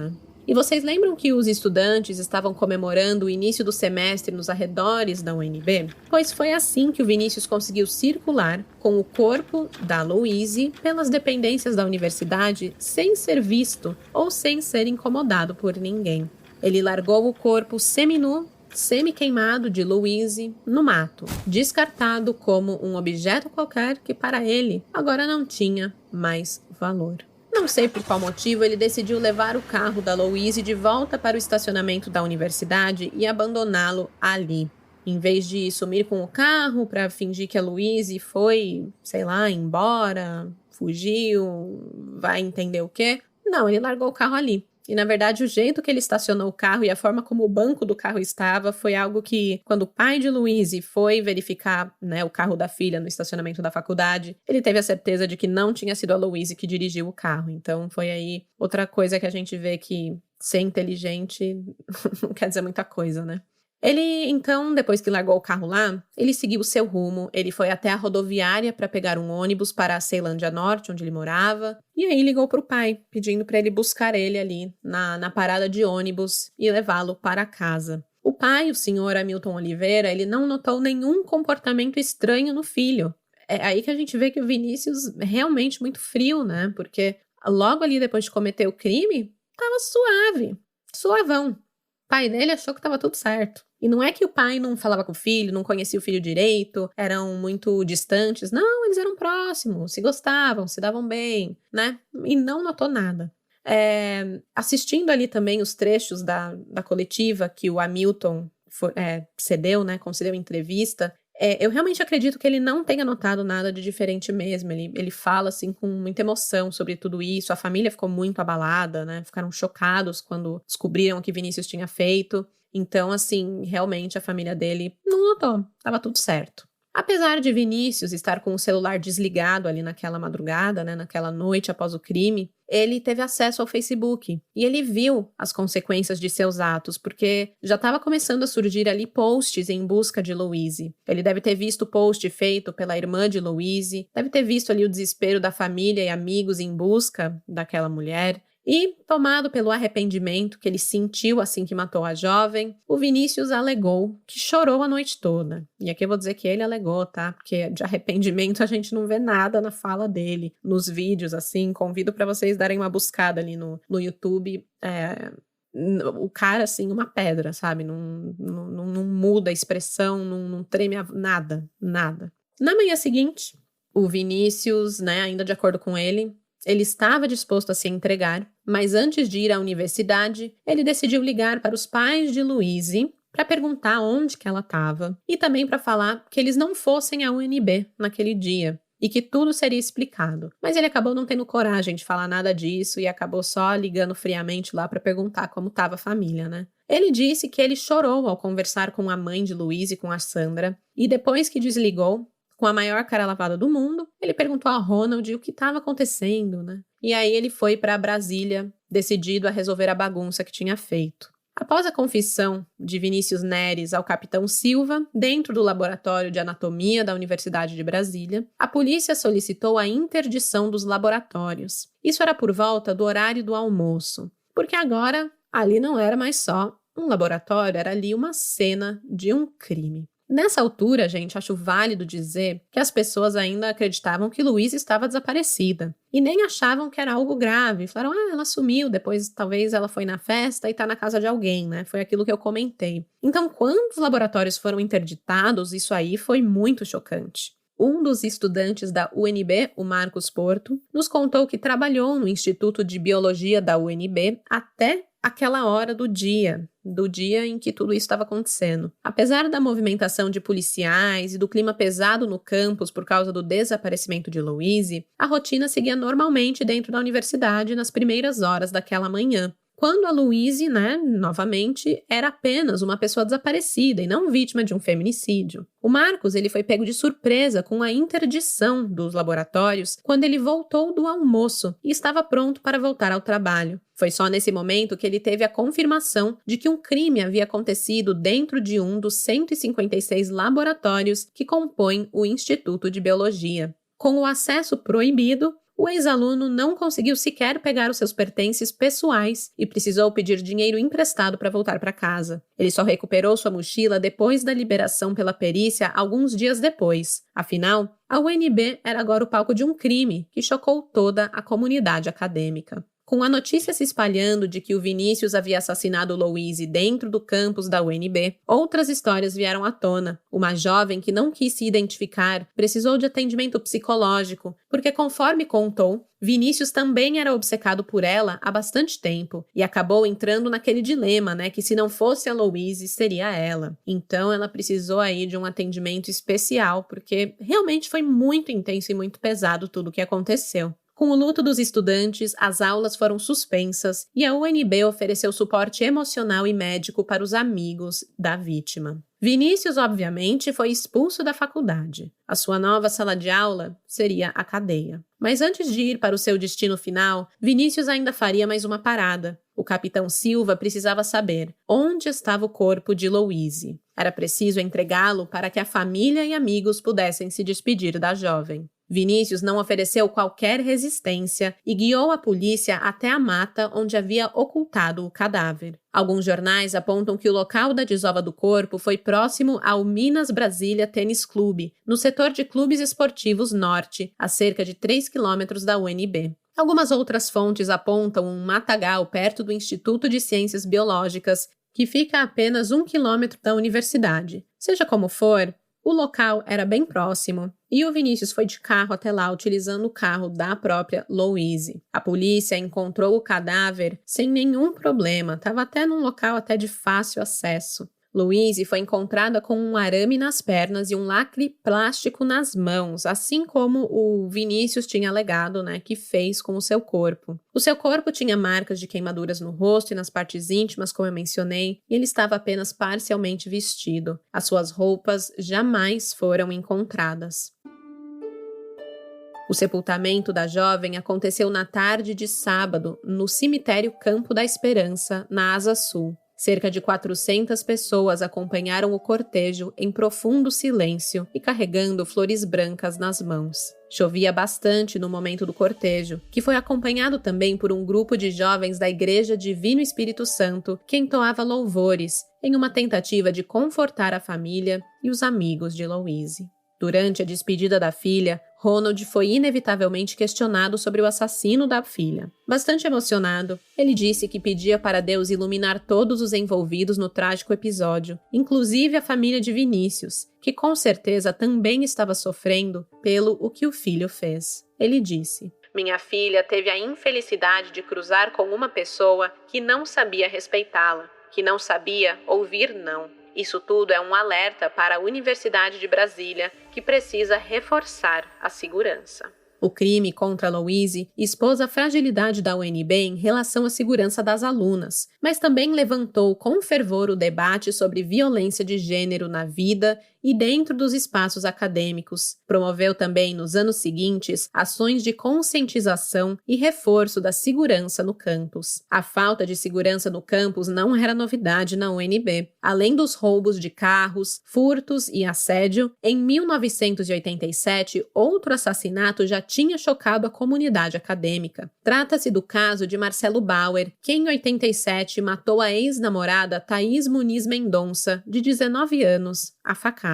E vocês lembram que os estudantes estavam comemorando o início do semestre nos arredores da UNB? Pois foi assim que o Vinícius conseguiu circular com o corpo da Louise pelas dependências da universidade sem ser visto ou sem ser incomodado por ninguém. Ele largou o corpo seminu, semi-queimado de Louise no mato, descartado como um objeto qualquer que para ele agora não tinha mais valor. Não sei por qual motivo ele decidiu levar o carro da Louise de volta para o estacionamento da universidade e abandoná-lo ali. Em vez de sumir com o carro para fingir que a Louise foi, embora, fugiu, vai entender o quê, não, ele largou o carro ali. E, na verdade, o jeito que ele estacionou o carro e a forma como o banco do carro estava foi algo que, quando o pai de Louise foi verificar, o carro da filha no estacionamento da faculdade, ele teve a certeza de que não tinha sido a Louise que dirigiu o carro. Então, foi aí outra coisa que a gente vê que ser inteligente não quer dizer muita coisa, Ele, então, depois que largou o carro lá, ele seguiu o seu rumo, ele foi até a rodoviária para pegar um ônibus para a Ceilândia Norte, onde ele morava, e aí ligou para o pai, pedindo para ele buscar ele ali na parada de ônibus e levá-lo para casa. O pai, o senhor Hamilton Oliveira, ele não notou nenhum comportamento estranho no filho. É aí que a gente vê que o Vinícius é realmente muito frio, Porque logo ali depois de cometer o crime, tava suave, suavão. O pai dele achou que estava tudo certo. E não é que o pai não falava com o filho, não conhecia o filho direito, eram muito distantes. Não, eles eram próximos, se gostavam, se davam bem, né? E não notou nada. Assistindo ali também os trechos da coletiva que o Hamilton cedeu, né? Concedeu entrevista, eu realmente acredito que ele não tenha notado nada de diferente mesmo. Ele fala, assim, com muita emoção sobre tudo isso. A família ficou muito abalada, né? Ficaram chocados quando descobriram o que Vinícius tinha feito. Então, assim, realmente a família dele não notou. Tava tudo certo. Apesar de Vinícius estar com o celular desligado ali naquela madrugada, né? Naquela noite após o crime, ele teve acesso ao Facebook e ele viu as consequências de seus atos, porque já estava começando a surgir ali posts em busca de Louise. Ele deve ter visto o post feito pela irmã de Louise, deve ter visto ali o desespero da família e amigos em busca daquela mulher. E, tomado pelo arrependimento que ele sentiu assim que matou a jovem, o Vinícius alegou que chorou a noite toda. E aqui eu vou dizer que ele alegou, tá? Porque de arrependimento a gente não vê nada na fala dele, nos vídeos, assim. Convido para vocês darem uma buscada ali no YouTube. O cara, assim, uma pedra, sabe? Não muda a expressão, não treme nada. Na manhã seguinte, o Vinícius, né, ainda de acordo com ele estava disposto a se entregar, mas antes de ir à universidade, ele decidiu ligar para os pais de Louise para perguntar onde que ela estava e também para falar que eles não fossem à UNB naquele dia e que tudo seria explicado. Mas ele acabou não tendo coragem de falar nada disso e acabou só ligando friamente lá para perguntar como estava a família, né? Ele disse que ele chorou ao conversar com a mãe de Louise e com a Sandra e depois que desligou, com a maior cara lavada do mundo, ele perguntou a Ronald o que estava acontecendo, né? E aí ele foi para Brasília, decidido a resolver a bagunça que tinha feito. Após a confissão de Vinícius Neres ao capitão Silva, dentro do laboratório de anatomia da Universidade de Brasília, a polícia solicitou a interdição dos laboratórios. Isso era por volta do horário do almoço, porque agora ali não era mais só um laboratório, era ali uma cena de um crime. Nessa altura, gente, acho válido dizer que as pessoas ainda acreditavam que Louise estava desaparecida e nem achavam que era algo grave. Falaram, ela sumiu, depois talvez ela foi na festa e tá na casa de alguém, né? Foi aquilo que eu comentei. Então, quando os laboratórios foram interditados, isso aí foi muito chocante. Um dos estudantes da UNB, o Marcos Porto, nos contou que trabalhou no Instituto de Biologia da UNB até aquela hora do dia em que tudo isso estava acontecendo. Apesar da movimentação de policiais e do clima pesado no campus por causa do desaparecimento de Louise, a rotina seguia normalmente dentro da universidade nas primeiras horas daquela manhã. Quando a Louise, novamente, era apenas uma pessoa desaparecida e não vítima de um feminicídio. O Marcos, ele foi pego de surpresa com a interdição dos laboratórios quando ele voltou do almoço e estava pronto para voltar ao trabalho. Foi só nesse momento que ele teve a confirmação de que um crime havia acontecido dentro de um dos 156 laboratórios que compõem o Instituto de Biologia. Com o acesso proibido, o ex-aluno não conseguiu sequer pegar os seus pertences pessoais e precisou pedir dinheiro emprestado para voltar para casa. Ele só recuperou sua mochila depois da liberação pela perícia alguns dias depois. Afinal, a UNB era agora o palco de um crime que chocou toda a comunidade acadêmica. Com a notícia se espalhando de que o Vinícius havia assassinado Louise dentro do campus da UNB, outras histórias vieram à tona. Uma jovem que não quis se identificar precisou de atendimento psicológico, porque, conforme contou, Vinícius também era obcecado por ela há bastante tempo e acabou entrando naquele dilema, que se não fosse a Louise, seria ela. Então ela precisou aí de um atendimento especial, porque realmente foi muito intenso e muito pesado tudo o que aconteceu. Com o luto dos estudantes, as aulas foram suspensas e a UNB ofereceu suporte emocional e médico para os amigos da vítima. Vinícius, obviamente, foi expulso da faculdade. A sua nova sala de aula seria a cadeia. Mas antes de ir para o seu destino final, Vinícius ainda faria mais uma parada. O capitão Silva precisava saber onde estava o corpo de Louise. Era preciso entregá-lo para que a família e amigos pudessem se despedir da jovem. Vinícius não ofereceu qualquer resistência e guiou a polícia até a mata onde havia ocultado o cadáver. Alguns jornais apontam que o local da desova do corpo foi próximo ao Minas Brasília Tênis Clube, no setor de clubes esportivos norte, a cerca de 3 quilômetros da UNB. Algumas outras fontes apontam um matagal perto do Instituto de Ciências Biológicas que fica a apenas 1 quilômetro da universidade. Seja como for, o local era bem próximo e o Vinícius foi de carro até lá utilizando o carro da própria Louise. A polícia encontrou o cadáver sem nenhum problema, estava até num local até de fácil acesso. Louise foi encontrada com um arame nas pernas e um lacre plástico nas mãos, assim como o Vinícius tinha alegado, que fez com o seu corpo. O seu corpo tinha marcas de queimaduras no rosto e nas partes íntimas, como eu mencionei, e ele estava apenas parcialmente vestido. As suas roupas jamais foram encontradas. O sepultamento da jovem aconteceu na tarde de sábado, no cemitério Campo da Esperança, na Asa Sul. Cerca de 400 pessoas acompanharam o cortejo em profundo silêncio e carregando flores brancas nas mãos. Chovia bastante no momento do cortejo, que foi acompanhado também por um grupo de jovens da Igreja Divino Espírito Santo que entoava louvores em uma tentativa de confortar a família e os amigos de Louise. Durante a despedida da filha, Ronald foi inevitavelmente questionado sobre o assassino da filha. Bastante emocionado, ele disse que pedia para Deus iluminar todos os envolvidos no trágico episódio, inclusive a família de Vinícius, que com certeza também estava sofrendo pelo o que o filho fez. Ele disse: "Minha filha teve a infelicidade de cruzar com uma pessoa que não sabia respeitá-la, que não sabia ouvir não. Isso tudo é um alerta para a Universidade de Brasília, que precisa reforçar a segurança." O crime contra Louise expôs a fragilidade da UNB em relação à segurança das alunas, mas também levantou com fervor o debate sobre violência de gênero na vida e dentro dos espaços acadêmicos. Promoveu também, nos anos seguintes, ações de conscientização e reforço da segurança no campus. A falta de segurança no campus não era novidade na UNB. Além dos roubos de carros, furtos e assédio, em 1987, outro assassinato já tinha chocado a comunidade acadêmica. Trata-se do caso de Marcelo Bauer, que em 87 matou a ex-namorada Thaís Muniz Mendonça, de 19 anos, a facadas.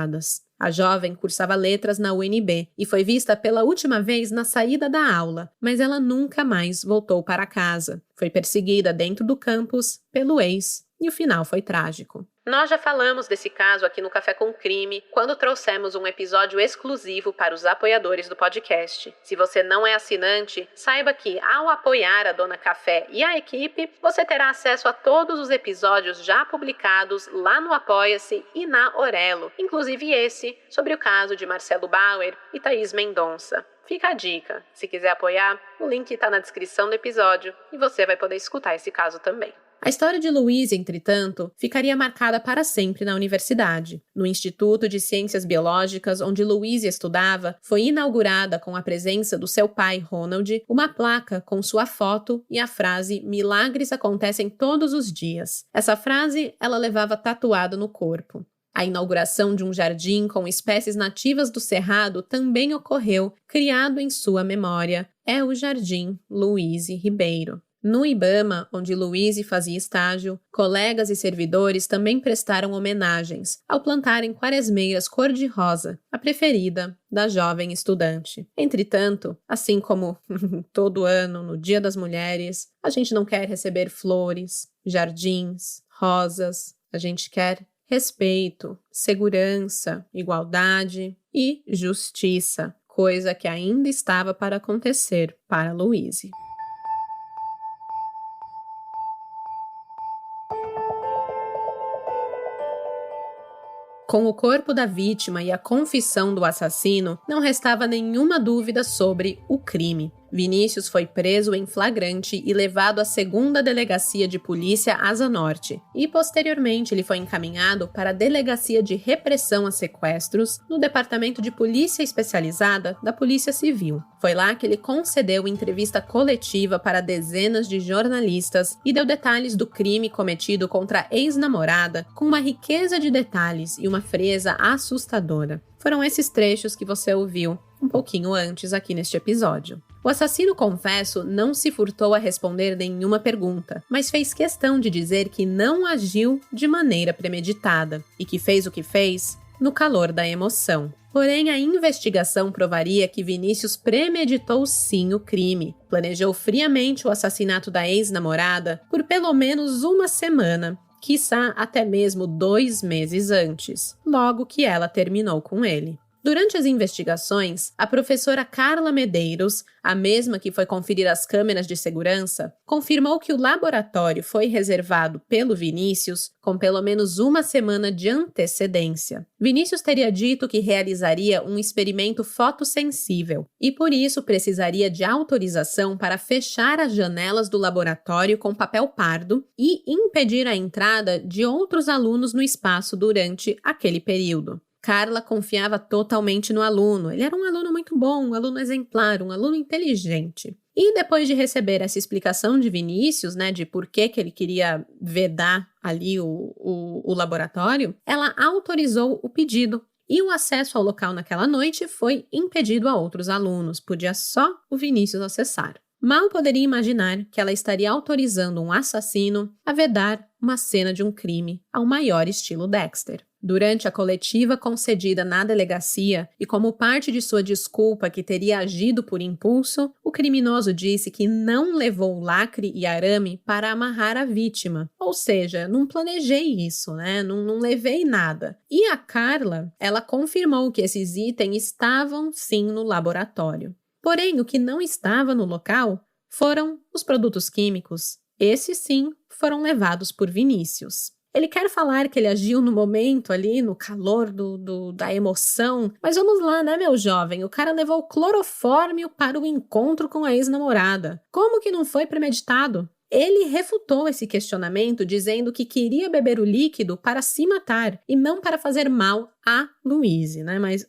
A jovem cursava letras na UNB e foi vista pela última vez na saída da aula, mas ela nunca mais voltou para casa. Foi perseguida dentro do campus pelo ex e o final foi trágico. Nós já falamos desse caso aqui no Café com Crime, quando trouxemos um episódio exclusivo para os apoiadores do podcast. Se você não é assinante, saiba que, ao apoiar a Dona Café e a equipe, você terá acesso a todos os episódios já publicados lá no Apoia-se e na Orelo, inclusive esse sobre o caso de Marcelo Bauer e Thaís Mendonça. Fica a dica, se quiser apoiar, o link está na descrição do episódio e você vai poder escutar esse caso também. A história de Louise, entretanto, ficaria marcada para sempre na universidade. No Instituto de Ciências Biológicas, onde Louise estudava, foi inaugurada com a presença do seu pai, Ronald, uma placa com sua foto e a frase "Milagres acontecem todos os dias". Essa frase ela levava tatuada no corpo. A inauguração de um jardim com espécies nativas do Cerrado também ocorreu, criado em sua memória. É o Jardim Louise Ribeiro. No Ibama, onde Louise fazia estágio, colegas e servidores também prestaram homenagens ao plantarem quaresmeiras cor-de-rosa, a preferida da jovem estudante. Entretanto, assim como todo ano, no Dia das Mulheres, a gente não quer receber flores, jardins, rosas, a gente quer respeito, segurança, igualdade e justiça, coisa que ainda estava para acontecer para Louise. Com o corpo da vítima e a confissão do assassino, não restava nenhuma dúvida sobre o crime. Vinícius foi preso em flagrante e levado à 2ª Delegacia de Polícia Asa Norte, e posteriormente ele foi encaminhado para a Delegacia de Repressão a Sequestros, no Departamento de Polícia Especializada da Polícia Civil. Foi lá que ele concedeu entrevista coletiva para dezenas de jornalistas e deu detalhes do crime cometido contra a ex-namorada, com uma riqueza de detalhes e uma frieza assustadora. Foram esses trechos que você ouviu um pouquinho antes aqui neste episódio. O assassino, confesso, não se furtou a responder nenhuma pergunta, mas fez questão de dizer que não agiu de maneira premeditada e que fez o que fez no calor da emoção. Porém, a investigação provaria que Vinícius premeditou sim o crime, planejou friamente o assassinato da ex-namorada por pelo menos uma semana, quiçá até mesmo 2 meses antes, logo que ela terminou com ele. Durante as investigações, a professora Carla Medeiros, a mesma que foi conferir as câmeras de segurança, confirmou que o laboratório foi reservado pelo Vinícius com pelo menos 1 semana de antecedência. Vinícius teria dito que realizaria um experimento fotossensível e, por isso, precisaria de autorização para fechar as janelas do laboratório com papel pardo e impedir a entrada de outros alunos no espaço durante aquele período. Carla confiava totalmente no aluno. Ele era um aluno muito bom, um aluno exemplar, um aluno inteligente. E depois de receber essa explicação de Vinícius, de por que ele queria vedar ali o laboratório, ela autorizou o pedido. E o acesso ao local naquela noite foi impedido a outros alunos. Podia só o Vinícius acessar. Mal poderia imaginar que ela estaria autorizando um assassino a vedar uma cena de um crime ao maior estilo Dexter. Durante a coletiva concedida na delegacia e como parte de sua desculpa que teria agido por impulso, o criminoso disse que não levou lacre e arame para amarrar a vítima. Ou seja, não planejei isso, não levei nada. E a Carla, ela confirmou que esses itens estavam sim no laboratório. Porém, o que não estava no local foram os produtos químicos. Esses sim foram levados por Vinícius. Ele quer falar que ele agiu no momento ali, no calor da emoção. Mas vamos lá, meu jovem? O cara levou clorofórmio para o encontro com a ex-namorada. Como que não foi premeditado? Ele refutou esse questionamento dizendo que queria beber o líquido para se matar e não para fazer mal a Louise, Mas,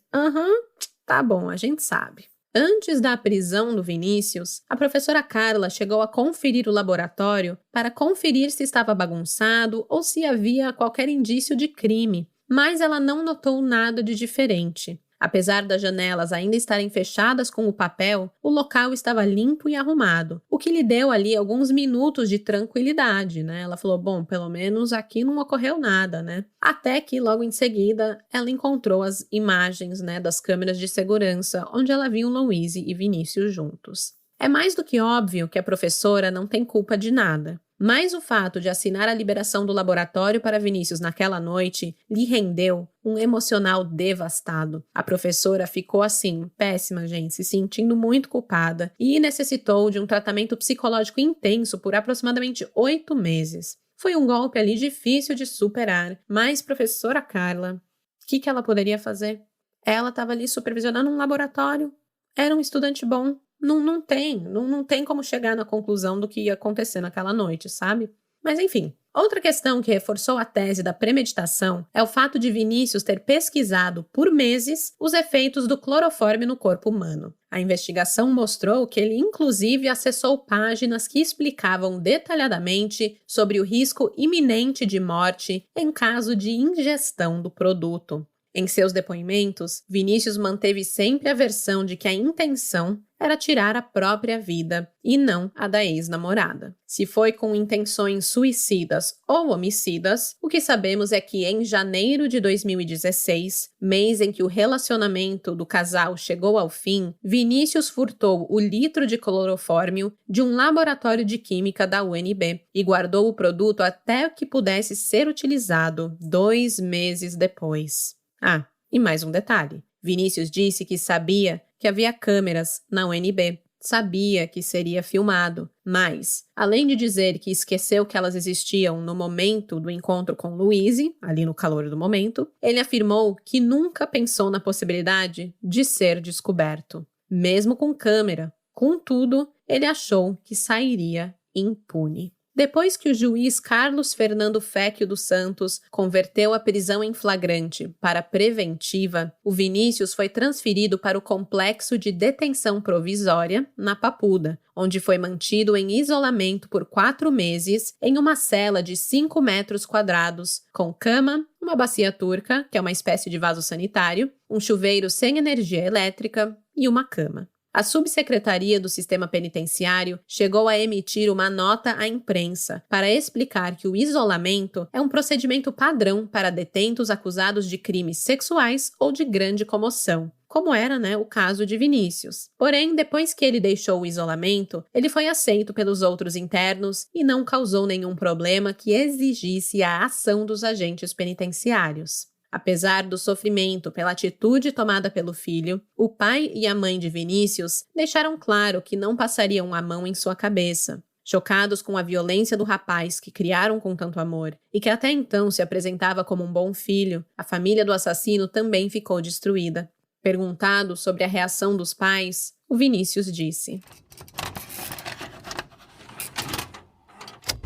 tá bom, a gente sabe. Antes da prisão do Vinícius, a professora Carla chegou a conferir o laboratório para conferir se estava bagunçado ou se havia qualquer indício de crime, mas ela não notou nada de diferente. Apesar das janelas ainda estarem fechadas com o papel, o local estava limpo e arrumado, o que lhe deu ali alguns minutos de tranquilidade, Ela falou, bom, pelo menos aqui não ocorreu nada, Até que, logo em seguida, ela encontrou as imagens, das câmeras de segurança, onde ela viu Louise e Vinícius juntos. É mais do que óbvio que a professora não tem culpa de nada. Mas o fato de assinar a liberação do laboratório para Vinícius naquela noite lhe rendeu um emocional devastado. A professora ficou assim, péssima, gente, se sentindo muito culpada e necessitou de um tratamento psicológico intenso por aproximadamente 8 meses. Foi um golpe ali difícil de superar, mas professora Carla, o que ela poderia fazer? Ela estava ali supervisionando um laboratório, era um estudante bom. Não tem como chegar na conclusão do que ia acontecer naquela noite, sabe? Mas enfim, outra questão que reforçou a tese da premeditação é o fato de Vinícius ter pesquisado por meses os efeitos do clorofórmio no corpo humano. A investigação mostrou que ele inclusive acessou páginas que explicavam detalhadamente sobre o risco iminente de morte em caso de ingestão do produto. Em seus depoimentos, Vinícius manteve sempre a versão de que a intenção era tirar a própria vida e não a da ex-namorada. Se foi com intenções suicidas ou homicidas, o que sabemos é que em janeiro de 2016, mês em que o relacionamento do casal chegou ao fim, Vinícius furtou o litro de clorofórmio de um laboratório de química da UNB e guardou o produto até que pudesse ser utilizado 2 meses depois. Ah, e mais um detalhe. Vinícius disse que sabia que havia câmeras na UNB, sabia que seria filmado, mas, além de dizer que esqueceu que elas existiam no momento do encontro com Louise, ali no calor do momento, ele afirmou que nunca pensou na possibilidade de ser descoberto. Mesmo com câmera, contudo, ele achou que sairia impune. Depois que o juiz Carlos Fernando Fecchio dos Santos converteu a prisão em flagrante para preventiva, o Vinícius foi transferido para o complexo de detenção provisória, na Papuda, onde foi mantido em isolamento por 4 meses em uma cela de 5 metros quadrados, com cama, uma bacia turca, que é uma espécie de vaso sanitário, um chuveiro sem energia elétrica e uma cama. A subsecretaria do sistema penitenciário chegou a emitir uma nota à imprensa para explicar que o isolamento é um procedimento padrão para detentos acusados de crimes sexuais ou de grande comoção, como era, o caso de Vinícius. Porém, depois que ele deixou o isolamento, ele foi aceito pelos outros internos e não causou nenhum problema que exigisse a ação dos agentes penitenciários. Apesar do sofrimento pela atitude tomada pelo filho, o pai e a mãe de Vinícius deixaram claro que não passariam a mão em sua cabeça. Chocados com a violência do rapaz que criaram com tanto amor e que até então se apresentava como um bom filho, a família do assassino também ficou destruída. Perguntado sobre a reação dos pais, o Vinícius disse: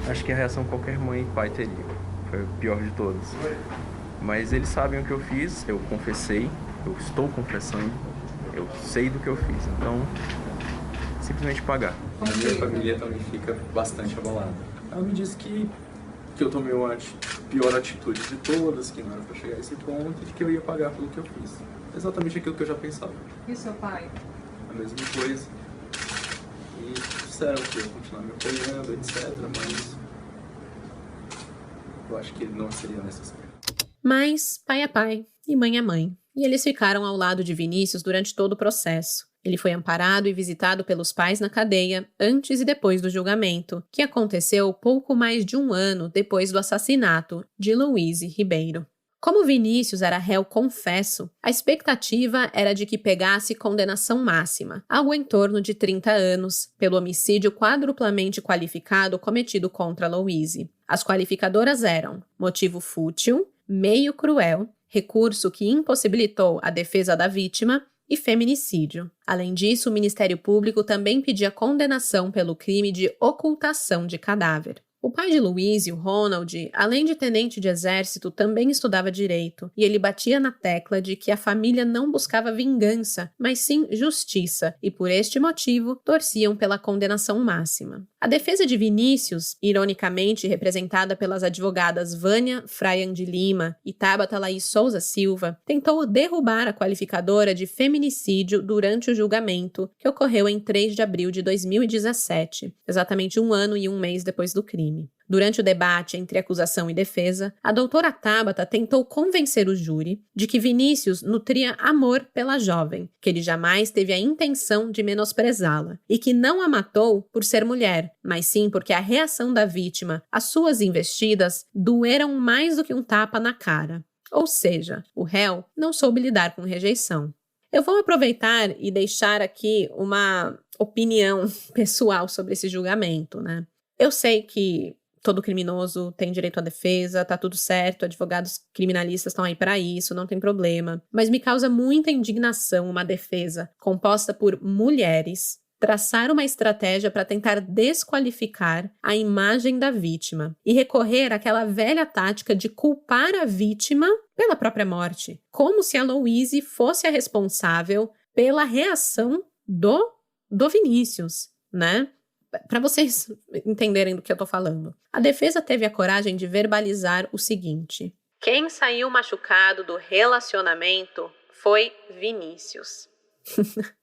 Acho que a reação qualquer mãe e pai teria. Foi o pior de todas. Mas eles sabem o que eu fiz, eu confessei, eu estou confessando, eu sei do que eu fiz, então simplesmente pagar. A minha família também fica bastante abalada. Ela me disse que eu tomei uma pior atitude de todas, que não era pra chegar a esse ponto e que eu ia pagar pelo que eu fiz. Exatamente aquilo que eu já pensava. E seu pai? A mesma coisa. E disseram que ia continuar me apoiando, etc, mas eu acho que não seria necessário. Mas pai é pai e mãe é mãe, e eles ficaram ao lado de Vinícius durante todo o processo. Ele foi amparado e visitado pelos pais na cadeia antes e depois do julgamento, que aconteceu pouco mais de um ano depois do assassinato de Louise Ribeiro. Como Vinícius era réu confesso, a expectativa era de que pegasse condenação máxima, algo em torno de 30 anos, pelo homicídio quadruplamente qualificado cometido contra Louise. As qualificadoras eram motivo fútil, meio cruel, recurso que impossibilitou a defesa da vítima e feminicídio. Além disso, o Ministério Público também pedia condenação pelo crime de ocultação de cadáver. O pai de Louise, o Ronald, além de tenente de exército, também estudava direito, e ele batia na tecla de que a família não buscava vingança, mas sim justiça, e por este motivo torciam pela condenação máxima. A defesa de Vinícius, ironicamente representada pelas advogadas Vânia Fraian de Lima e Tabata Laís Souza Silva, tentou derrubar a qualificadora de feminicídio durante o julgamento, que ocorreu em 3 de abril de 2017, exatamente 1 ano e 1 mês depois do crime. Durante o debate entre acusação e defesa, a doutora Tabata tentou convencer o júri de que Vinícius nutria amor pela jovem, que ele jamais teve a intenção de menosprezá-la, e que não a matou por ser mulher, mas sim porque a reação da vítima às suas investidas doeram mais do que um tapa na cara. Ou seja, o réu não soube lidar com rejeição. Eu vou aproveitar e deixar aqui uma opinião pessoal sobre esse julgamento, né? Eu sei que todo criminoso tem direito à defesa, tá tudo certo, advogados criminalistas estão aí para isso, não tem problema. Mas me causa muita indignação uma defesa composta por mulheres traçar uma estratégia para tentar desqualificar a imagem da vítima e recorrer àquela velha tática de culpar a vítima pela própria morte, como se a Louise fosse a responsável pela reação do Vinícius, né? Para vocês entenderem do que eu tô falando. A defesa teve a coragem de verbalizar o seguinte: quem saiu machucado do relacionamento foi Vinícius.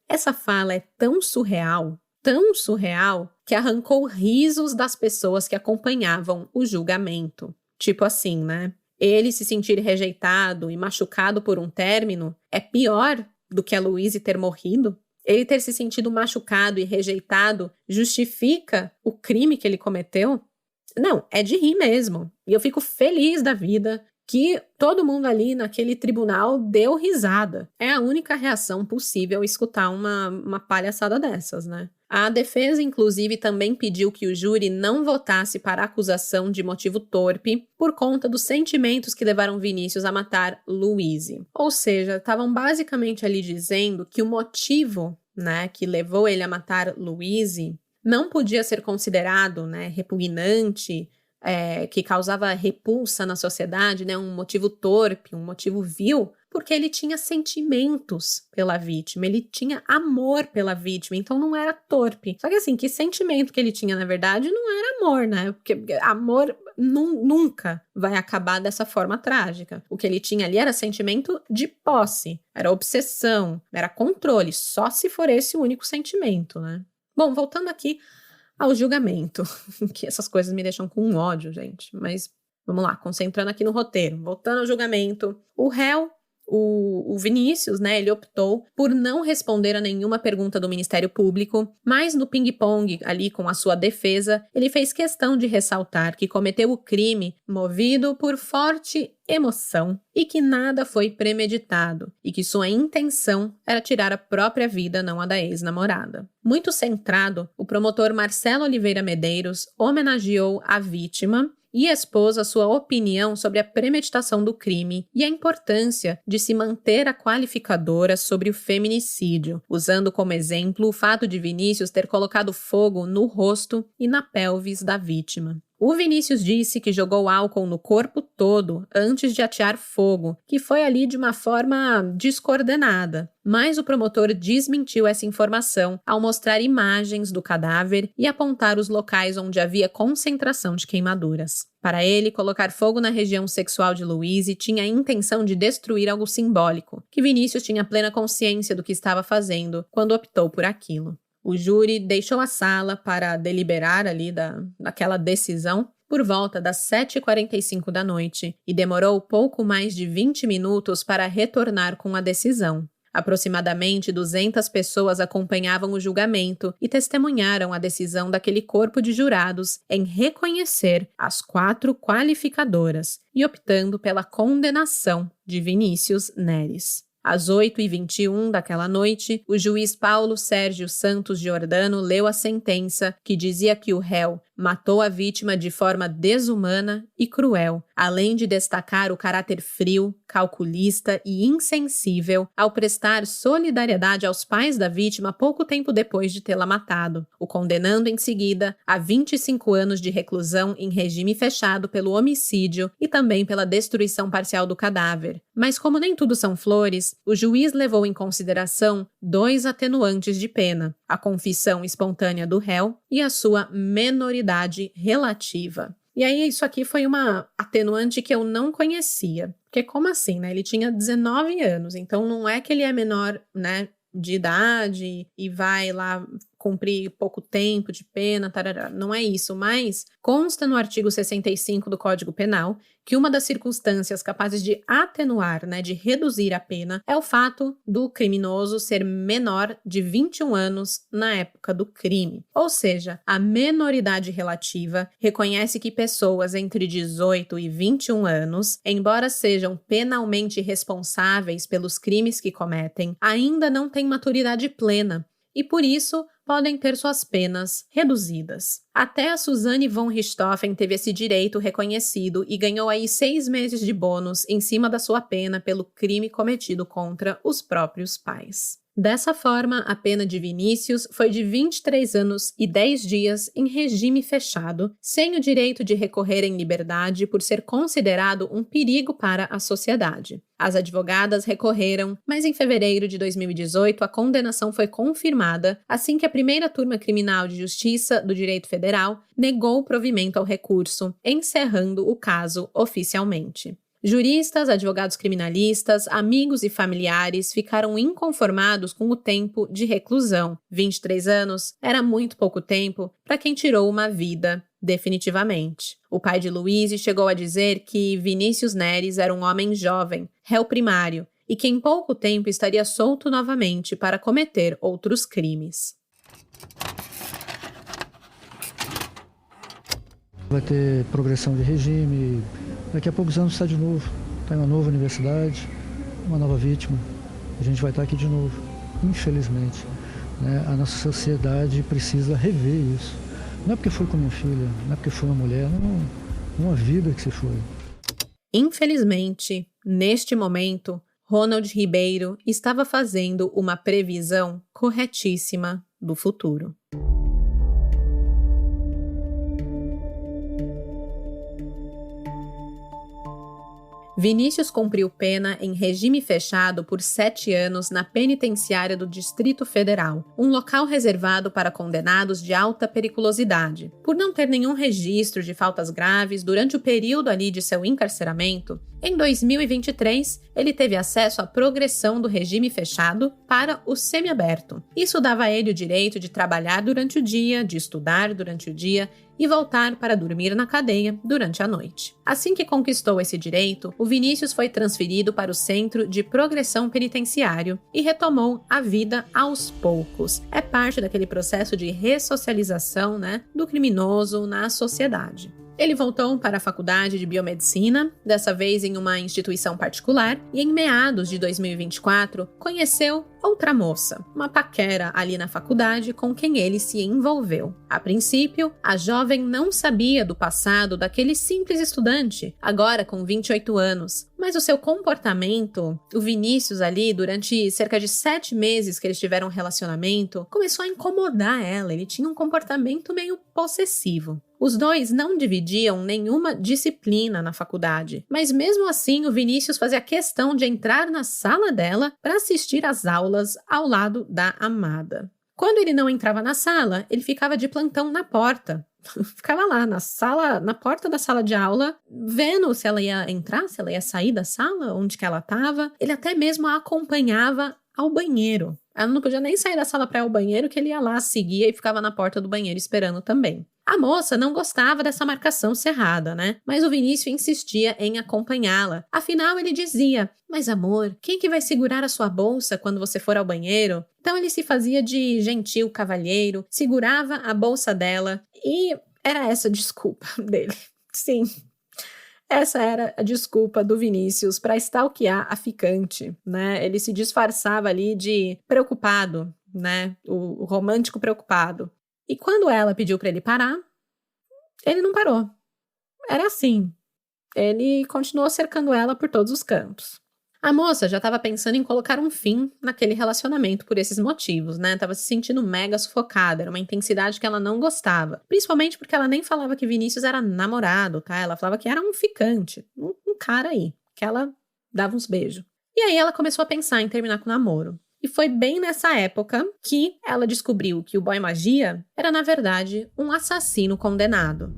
Essa fala é tão surreal, que arrancou risos das pessoas que acompanhavam o julgamento. Tipo assim, né? Ele se sentir rejeitado e machucado por um término é pior do que a Louise ter morrido? Ele ter se sentido machucado e rejeitado justifica o crime que ele cometeu? Não, é de rir mesmo. E eu fico feliz da vida que todo mundo ali naquele tribunal deu risada. É a única reação possível escutar uma palhaçada dessas, né? A defesa, inclusive, também pediu que o júri não votasse para a acusação de motivo torpe por conta dos sentimentos que levaram Vinícius a matar Louise. Ou seja, estavam basicamente ali dizendo que o motivo, né, que levou ele a matar Louise não podia ser considerado, né, repugnante, que causava repulsa na sociedade, né, um motivo torpe, um motivo vil, porque ele tinha sentimentos pela vítima, ele tinha amor pela vítima, então não era torpe. Só que assim, que sentimento que ele tinha, na verdade, não era amor, né? Porque amor nunca vai acabar dessa forma trágica. O que ele tinha ali era sentimento de posse, era obsessão, era controle, só se for esse o único sentimento, né? Bom, voltando aqui ao julgamento, que essas coisas me deixam com ódio, gente, mas vamos lá, concentrando aqui no roteiro, voltando ao julgamento, o réu, o Vinícius, né, ele optou por não responder a nenhuma pergunta do Ministério Público, mas no ping-pong ali com a sua defesa, ele fez questão de ressaltar que cometeu o crime movido por forte emoção e que nada foi premeditado e que sua intenção era tirar a própria vida, não a da ex-namorada. Muito centrado, o promotor Marcelo Oliveira Medeiros homenageou a vítima e expôs a sua opinião sobre a premeditação do crime e a importância de se manter a qualificadora sobre o feminicídio, usando como exemplo o fato de Vinícius ter colocado fogo no rosto e na pelvis da vítima. O Vinícius disse que jogou álcool no corpo todo antes de atear fogo, que foi ali de uma forma descoordenada. Mas o promotor desmentiu essa informação ao mostrar imagens do cadáver e apontar os locais onde havia concentração de queimaduras. Para ele, colocar fogo na região sexual de Louise tinha a intenção de destruir algo simbólico, que Vinícius tinha plena consciência do que estava fazendo quando optou por aquilo. O júri deixou a sala para deliberar ali daquela decisão por volta das 7h45 da noite e demorou pouco mais de 20 minutos para retornar com a decisão. Aproximadamente 200 pessoas acompanhavam o julgamento e testemunharam a decisão daquele corpo de jurados em reconhecer as 4 qualificadoras e optando pela condenação de Vinícius Neres. Às 8h21 daquela noite, o juiz Paulo Sérgio Santos Giordano leu a sentença que dizia que o réu matou a vítima de forma desumana e cruel, além de destacar o caráter frio, calculista e insensível ao prestar solidariedade aos pais da vítima pouco tempo depois de tê-la matado, o condenando em seguida a 25 anos de reclusão em regime fechado pelo homicídio e também pela destruição parcial do cadáver. Mas como nem tudo são flores, o juiz levou em consideração 2 atenuantes de pena, a confissão espontânea do réu e a sua menoridade relativa. E aí isso aqui foi uma atenuante que eu não conhecia. Porque como assim, né? Ele tinha 19 anos, então não é que ele é menor, né, de idade e vai lá cumprir pouco tempo de pena, tarará. Não é isso, mas consta no artigo 65 do Código Penal que uma das circunstâncias capazes de atenuar, né, de reduzir a pena, é o fato do criminoso ser menor de 21 anos na época do crime. Ou seja, a menoridade relativa reconhece que pessoas entre 18 e 21 anos, embora sejam penalmente responsáveis pelos crimes que cometem, ainda não têm maturidade plena e, por isso, podem ter suas penas reduzidas. Até a Suzane von Richthofen teve esse direito reconhecido e ganhou aí 6 meses de bônus em cima da sua pena pelo crime cometido contra os próprios pais. Dessa forma, a pena de Vinícius foi de 23 anos e 10 dias em regime fechado, sem o direito de recorrer em liberdade por ser considerado um perigo para a sociedade. As advogadas recorreram, mas em fevereiro de 2018 a condenação foi confirmada, assim que a primeira turma criminal de justiça do Direito Federal negou o provimento ao recurso, encerrando o caso oficialmente. Juristas, advogados criminalistas, amigos e familiares ficaram inconformados com o tempo de reclusão. 23 anos era muito pouco tempo para quem tirou uma vida, definitivamente. O pai de Louise chegou a dizer que Vinícius Neres era um homem jovem, réu primário, e que em pouco tempo estaria solto novamente para cometer outros crimes. Vai ter progressão de regime, daqui a poucos anos está de novo, está em uma nova universidade, uma nova vítima, a gente vai estar aqui de novo, infelizmente. Né? A nossa sociedade precisa rever isso. Não é porque foi com minha filha, não é porque foi uma mulher, não, uma vida que se foi. Infelizmente, neste momento, Ronald Ribeiro estava fazendo uma previsão corretíssima do futuro. Vinícius cumpriu pena em regime fechado por 7 anos na penitenciária do Distrito Federal, um local reservado para condenados de alta periculosidade. Por não ter nenhum registro de faltas graves durante o período ali de seu encarceramento, em 2023, ele teve acesso à progressão do regime fechado para o semiaberto. Isso dava a ele o direito de trabalhar durante o dia, de estudar durante o dia e voltar para dormir na cadeia durante a noite. Assim que conquistou esse direito, o Vinícius foi transferido para o Centro de Progressão Penitenciário e retomou a vida aos poucos. É parte daquele processo de ressocialização, do criminoso na sociedade. Ele voltou para a faculdade de biomedicina, dessa vez em uma instituição particular, e em meados de 2024 conheceu outra moça, uma paquera ali na faculdade com quem ele se envolveu. A princípio, a jovem não sabia do passado daquele simples estudante, agora com 28 anos, mas o seu comportamento, o Vinícius ali, durante cerca de 7 meses que eles tiveram um relacionamento, começou a incomodar ela, ele tinha um comportamento meio possessivo. Os dois não dividiam nenhuma disciplina na faculdade, mas mesmo assim o Vinícius fazia questão de entrar na sala dela para assistir às aulas ao lado da amada. Quando ele não entrava na sala, ele ficava de plantão na porta. Ficava lá na porta da sala de aula, vendo se ela ia entrar, se ela ia sair da sala, onde que ela estava. Ele até mesmo a acompanhava ao banheiro. Ela não podia nem sair da sala para ir ao banheiro, que ele ia lá, seguia e ficava na porta do banheiro esperando também. A moça não gostava dessa marcação cerrada, mas o Vinícius insistia em acompanhá-la. Afinal, ele dizia: "Mas amor, quem que vai segurar a sua bolsa quando você for ao banheiro?" Então ele se fazia de gentil cavalheiro, segurava a bolsa dela e era essa a desculpa dele. Sim, essa era a desculpa do Vinícius para stalkear a ficante, Ele se disfarçava ali de preocupado, o romântico preocupado. E quando ela pediu para ele parar, ele não parou. Era assim. Ele continuou cercando ela por todos os cantos. A moça já estava pensando em colocar um fim naquele relacionamento por esses motivos, Tava se sentindo mega sufocada, era uma intensidade que ela não gostava. Principalmente porque ela nem falava que Vinícius era namorado, Ela falava que era um ficante, um cara aí, que ela dava uns beijos. E aí ela começou a pensar em terminar com o namoro. E foi bem nessa época que ela descobriu que o boy magia era, na verdade, um assassino condenado.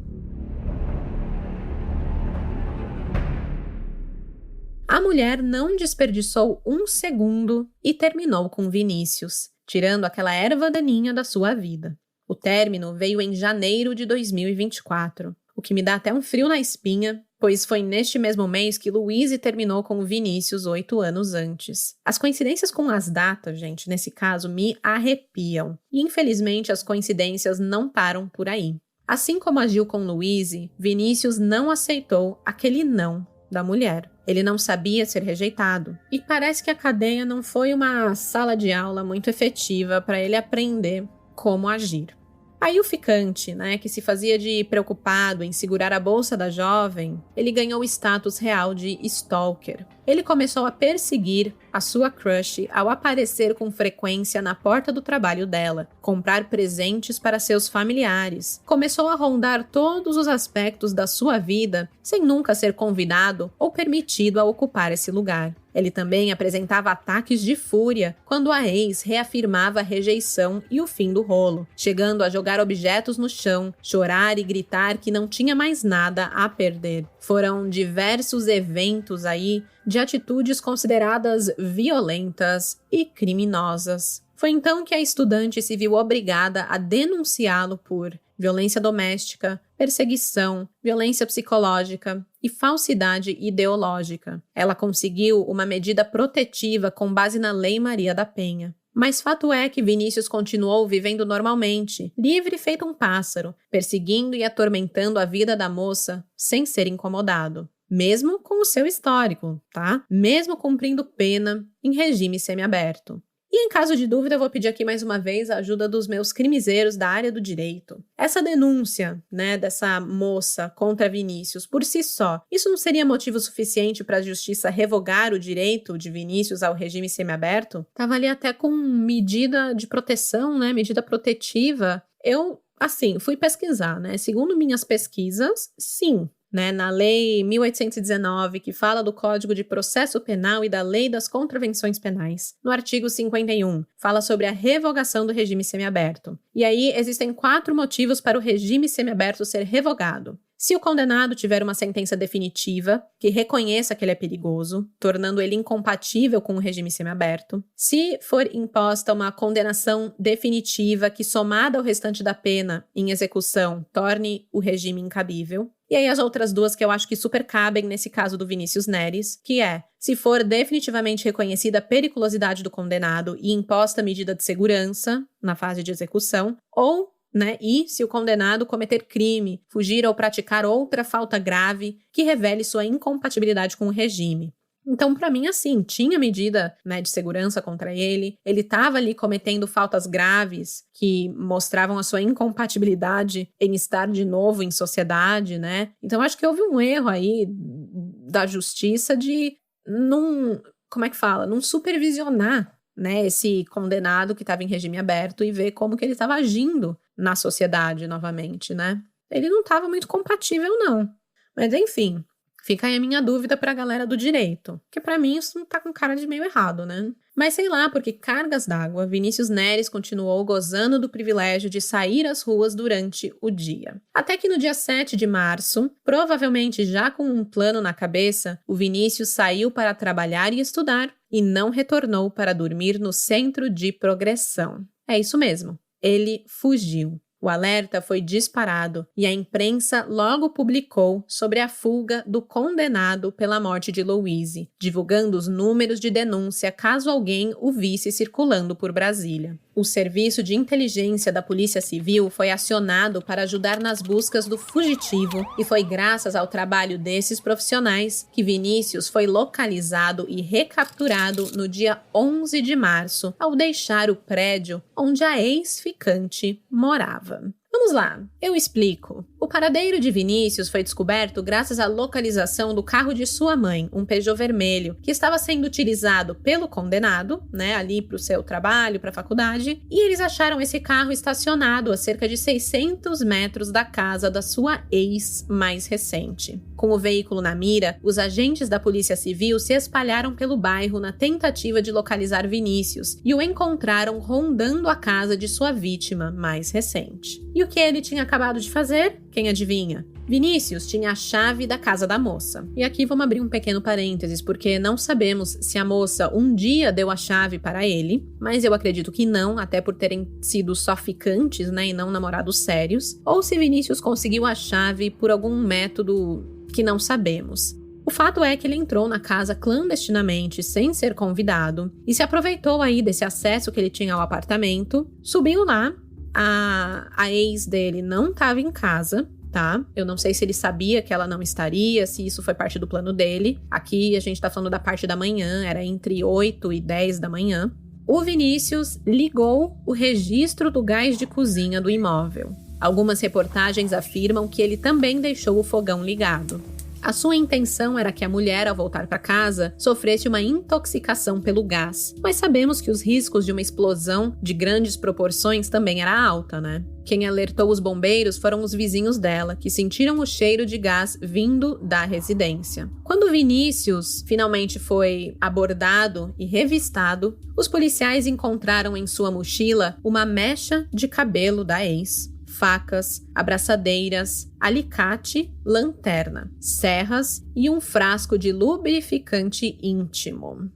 A mulher não desperdiçou um segundo e terminou com Vinícius, tirando aquela erva daninha da sua vida. O término veio em janeiro de 2024, o que me dá até um frio na espinha, pois foi neste mesmo mês que Louise terminou com o Vinícius 8 anos antes. As coincidências com as datas, gente, nesse caso, me arrepiam. E infelizmente as coincidências não param por aí. Assim como agiu com Louise, Vinícius não aceitou aquele não da mulher. Ele não sabia ser rejeitado. E parece que a cadeia não foi uma sala de aula muito efetiva para ele aprender como agir. Aí o ficante, que se fazia de preocupado em segurar a bolsa da jovem, ele ganhou o status real de stalker. Ele começou a perseguir a sua crush ao aparecer com frequência na porta do trabalho dela, comprar presentes para seus familiares. Começou a rondar todos os aspectos da sua vida sem nunca ser convidado ou permitido a ocupar esse lugar. Ele também apresentava ataques de fúria quando a ex reafirmava a rejeição e o fim do rolo, chegando a jogar objetos no chão, chorar e gritar que não tinha mais nada a perder. Foram diversos eventos aí de atitudes consideradas violentas e criminosas. Foi então que a estudante se viu obrigada a denunciá-lo por violência doméstica, perseguição, violência psicológica e falsidade ideológica. Ela conseguiu uma medida protetiva com base na Lei Maria da Penha. Mas fato é que Vinícius continuou vivendo normalmente, livre feito um pássaro, perseguindo e atormentando a vida da moça sem ser incomodado. Mesmo com o seu histórico, Mesmo cumprindo pena em regime semiaberto. E em caso de dúvida, eu vou pedir aqui mais uma vez a ajuda dos meus crimezeiros da área do direito. Essa denúncia, dessa moça contra Vinícius por si só, isso não seria motivo suficiente para a justiça revogar o direito de Vinícius ao regime semiaberto? Tava ali até com medida de proteção, medida protetiva. Eu, fui pesquisar, Segundo minhas pesquisas, sim. né, na Lei 1819, que fala do Código de Processo Penal e da Lei das Contravenções Penais. No artigo 51, fala sobre a revogação do regime semiaberto. E aí existem 4 motivos para o regime semiaberto ser revogado. Se o condenado tiver uma sentença definitiva, que reconheça que ele é perigoso, tornando ele incompatível com o regime semiaberto. Se for imposta uma condenação definitiva que, somada ao restante da pena em execução, torne o regime incabível. E aí as outras 2 que eu acho que super cabem nesse caso do Vinícius Neres, que é, se for definitivamente reconhecida a periculosidade do condenado e imposta medida de segurança na fase de execução, ou, né, e se o condenado cometer crime, fugir ou praticar outra falta grave que revele sua incompatibilidade com o regime. Então, para mim, assim, tinha medida, né, de segurança contra ele estava ali cometendo faltas graves que mostravam a sua incompatibilidade em estar de novo em sociedade, né? Então, acho que houve um erro aí da justiça de não supervisionar, né, esse condenado que estava em regime aberto e ver como que ele estava agindo na sociedade novamente, né? Ele não estava muito compatível, não. Mas, enfim, fica aí a minha dúvida pra galera do direito, que pra mim isso não tá com cara de meio errado, né? Mas sei lá, porque cargas d'água, Vinícius Neres continuou gozando do privilégio de sair às ruas durante o dia. Até que no dia 7 de março, provavelmente já com um plano na cabeça, o Vinícius saiu para trabalhar e estudar e não retornou para dormir no Centro de Progressão. É isso mesmo, ele fugiu. O alerta foi disparado e a imprensa logo publicou sobre a fuga do condenado pela morte de Louise, divulgando os números de denúncia caso alguém o visse circulando por Brasília. O serviço de inteligência da Polícia Civil foi acionado para ajudar nas buscas do fugitivo e foi graças ao trabalho desses profissionais que Vinícius foi localizado e recapturado no dia 11 de março, ao deixar o prédio onde a ex-ficante morava. Vamos lá, eu explico. O paradeiro de Vinícius foi descoberto graças à localização do carro de sua mãe, um Peugeot vermelho, que estava sendo utilizado pelo condenado, né, ali para o seu trabalho, para a faculdade, e eles acharam esse carro estacionado a cerca de 600 metros da casa da sua ex mais recente. Com o veículo na mira, os agentes da Polícia Civil se espalharam pelo bairro na tentativa de localizar Vinícius e o encontraram rondando a casa de sua vítima mais recente. E o que ele tinha acabado de fazer? Quem adivinha? Vinícius tinha a chave da casa da moça. E aqui vamos abrir um pequeno parênteses, porque não sabemos se a moça um dia deu a chave para ele, mas eu acredito que não, até por terem sido só ficantes, né, e não namorados sérios, ou se Vinícius conseguiu a chave por algum método que não sabemos. O fato é que ele entrou na casa clandestinamente, sem ser convidado, e se aproveitou aí desse acesso que ele tinha ao apartamento, subiu lá. A ex dele não estava em casa, tá? Eu não sei se ele sabia que ela não estaria, se isso foi parte do plano dele. Aqui a gente tá falando da parte da manhã, era entre 8 e 10 da manhã. O Vinícius ligou o registro do gás de cozinha do imóvel. Algumas reportagens afirmam que ele também deixou o fogão ligado. A sua intenção era que a mulher, ao voltar para casa, sofresse uma intoxicação pelo gás, mas sabemos que os riscos de uma explosão de grandes proporções também era alta, né? Quem alertou os bombeiros foram os vizinhos dela, que sentiram o cheiro de gás vindo da residência. Quando Vinícius finalmente foi abordado e revistado, os policiais encontraram em sua mochila uma mecha de cabelo da ex, facas, abraçadeiras, alicate, lanterna, serras e um frasco de lubrificante íntimo.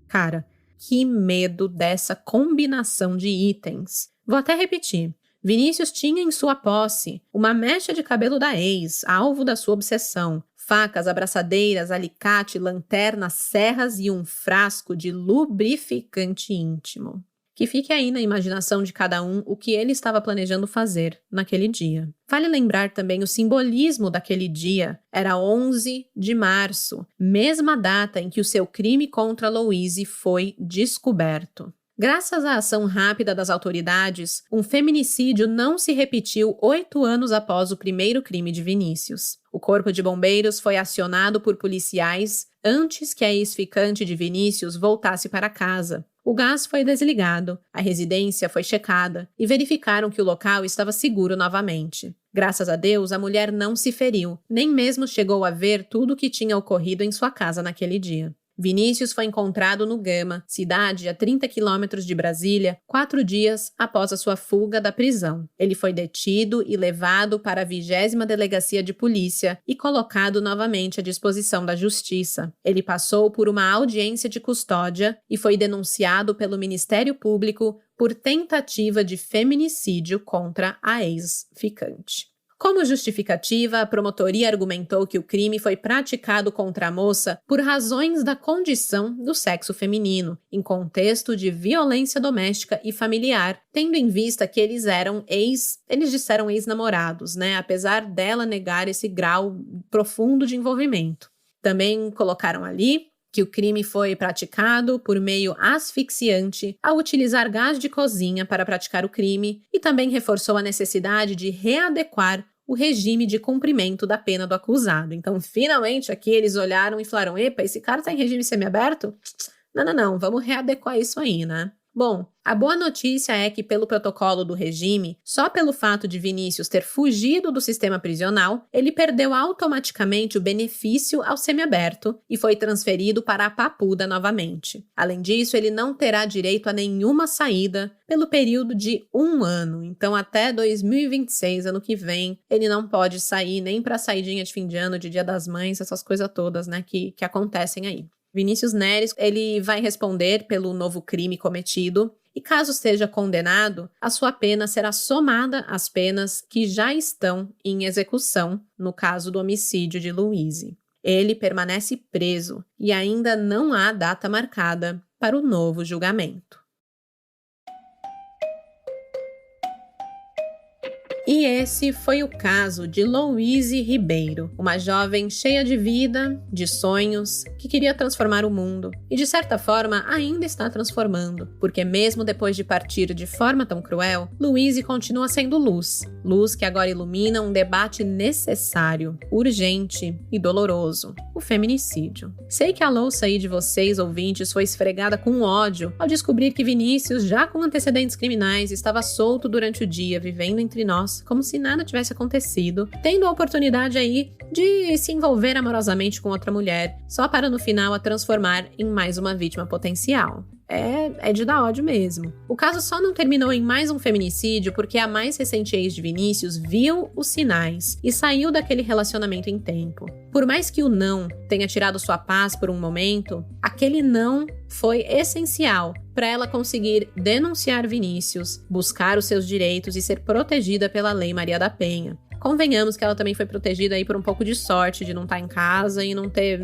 Cara, que medo dessa combinação de itens. Vou até repetir. Vinícius tinha em sua posse uma mecha de cabelo da ex, alvo da sua obsessão, facas, abraçadeiras, alicate, lanterna, serras e um frasco de lubrificante íntimo. Que fique aí na imaginação de cada um o que ele estava planejando fazer naquele dia. Vale lembrar também o simbolismo daquele dia. Era 11 de março, mesma data em que o seu crime contra Louise foi descoberto. Graças à ação rápida das autoridades, um feminicídio não se repetiu 8 anos após o primeiro crime de Vinícius. O corpo de bombeiros foi acionado por policiais antes que a ex-ficante de Vinícius voltasse para casa. O gás foi desligado, a residência foi checada e verificaram que o local estava seguro novamente. Graças a Deus, a mulher não se feriu, nem mesmo chegou a ver tudo o que tinha ocorrido em sua casa naquele dia. Vinícius foi encontrado no Gama, cidade a 30 quilômetros de Brasília, 4 dias após a sua fuga da prisão. Ele foi detido e levado para a 20ª Delegacia de Polícia e colocado novamente à disposição da Justiça. Ele passou por uma audiência de custódia e foi denunciado pelo Ministério Público por tentativa de feminicídio contra a ex-ficante. Como justificativa, a promotoria argumentou que o crime foi praticado contra a moça por razões da condição do sexo feminino, em contexto de violência doméstica e familiar, tendo em vista que eles disseram ex-namorados, né? Apesar dela negar esse grau profundo de envolvimento. Também colocaram ali que o crime foi praticado por meio asfixiante ao utilizar gás de cozinha para praticar o crime e também reforçou a necessidade de readequar o regime de cumprimento da pena do acusado. Então, finalmente, aqui eles olharam e falaram, epa, esse cara tá em regime semiaberto? Não, vamos readequar isso aí, né? Bom, a boa notícia é que, pelo protocolo do regime, só pelo fato de Vinícius ter fugido do sistema prisional, ele perdeu automaticamente o benefício ao semiaberto e foi transferido para a Papuda novamente. Além disso, ele não terá direito a nenhuma saída pelo período de 1 ano. Então, até 2026, ano que vem, ele não pode sair nem para saidinha de fim de ano, de Dia das Mães, essas coisas todas, né, que acontecem aí. Vinícius Neres, ele vai responder pelo novo crime cometido e, caso seja condenado, a sua pena será somada às penas que já estão em execução no caso do homicídio de Louise. Ele permanece preso e ainda não há data marcada para o novo julgamento. E esse foi o caso de Louise Ribeiro, uma jovem cheia de vida, de sonhos, que queria transformar o mundo e, de certa forma, ainda está transformando, porque mesmo depois de partir de forma tão cruel, Louise continua sendo luz que agora ilumina um debate necessário, urgente e doloroso, o feminicídio. Sei que a louça aí de vocês, ouvintes, foi esfregada com ódio ao descobrir que Vinícius, já com antecedentes criminais, estava solto durante o dia, vivendo entre nós, como se nada tivesse acontecido, tendo a oportunidade aí de se envolver amorosamente com outra mulher, só para no final a transformar em mais uma vítima potencial. É de dar ódio mesmo. O caso só não terminou em mais um feminicídio porque a mais recente ex de Vinícius viu os sinais e saiu daquele relacionamento em tempo. Por mais que o não tenha tirado sua paz por um momento, aquele não foi essencial para ela conseguir denunciar Vinícius, buscar os seus direitos e ser protegida pela Lei Maria da Penha. Convenhamos que ela também foi protegida aí por um pouco de sorte de não estar em casa e não ter,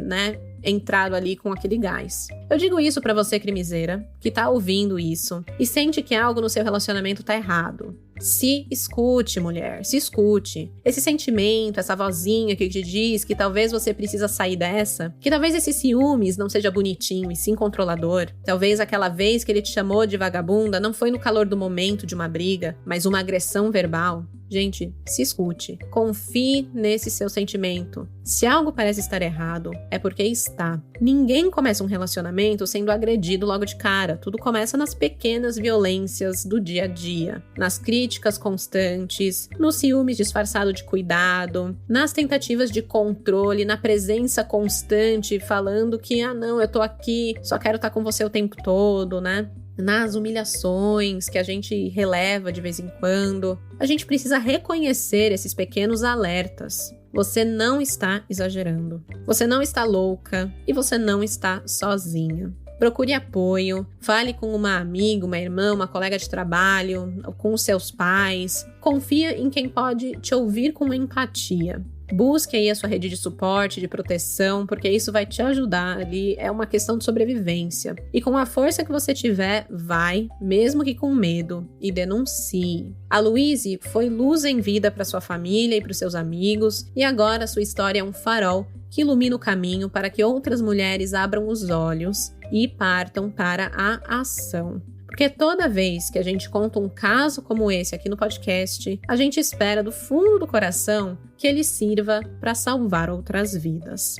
entrado ali com aquele gás. Eu digo isso pra você, crimiseira, que tá ouvindo isso e sente que algo no seu relacionamento tá errado. Se escute, mulher, se escute. Esse sentimento, essa vozinha que te diz que talvez você precisa sair dessa, que talvez esse ciúmes não seja bonitinho e sim controlador, talvez aquela vez que ele te chamou de vagabunda não foi no calor do momento de uma briga, mas uma agressão verbal. Gente, se escute. Confie nesse seu sentimento. Se algo parece estar errado, é porque está. Ninguém começa um relacionamento sendo agredido logo de cara. Tudo começa nas pequenas violências do dia a dia, nas críticas constantes, no ciúme disfarçado de cuidado, nas tentativas de controle, na presença constante, falando que, não, eu tô aqui, só quero estar com você o tempo todo, né? Nas humilhações que a gente releva de vez em quando. A gente precisa reconhecer esses pequenos alertas. Você não está exagerando. Você não está louca e você não está sozinha. Procure apoio, fale com uma amiga, uma irmã, uma colega de trabalho, com os seus pais. Confia em quem pode te ouvir com empatia. Busque aí a sua rede de suporte, de proteção, porque isso vai te ajudar ali, é uma questão de sobrevivência. E com a força que você tiver, vai, mesmo que com medo, e denuncie. A Louise foi luz em vida para sua família e para os seus amigos, e agora sua história é um farol que ilumina o caminho para que outras mulheres abram os olhos e partam para a ação. Porque toda vez que a gente conta um caso como esse aqui no podcast, a gente espera do fundo do coração que ele sirva para salvar outras vidas.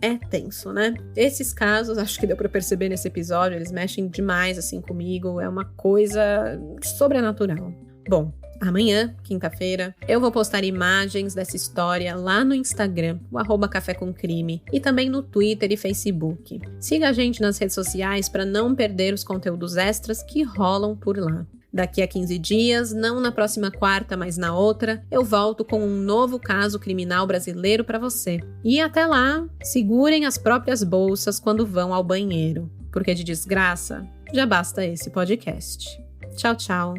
é tenso, né? Esses casos, acho que deu pra perceber nesse episódio, eles mexem demais assim comigo, é uma coisa sobrenatural. Bom, amanhã, quinta-feira, eu vou postar imagens dessa história lá no Instagram, o @café com crime, e também no Twitter e Facebook. Siga a gente nas redes sociais para não perder os conteúdos extras que rolam por lá. Daqui a 15 dias, não na próxima quarta, mas na outra, eu volto com um novo caso criminal brasileiro para você. E até lá, segurem as próprias bolsas quando vão ao banheiro, porque de desgraça já basta esse podcast. Tchau, tchau.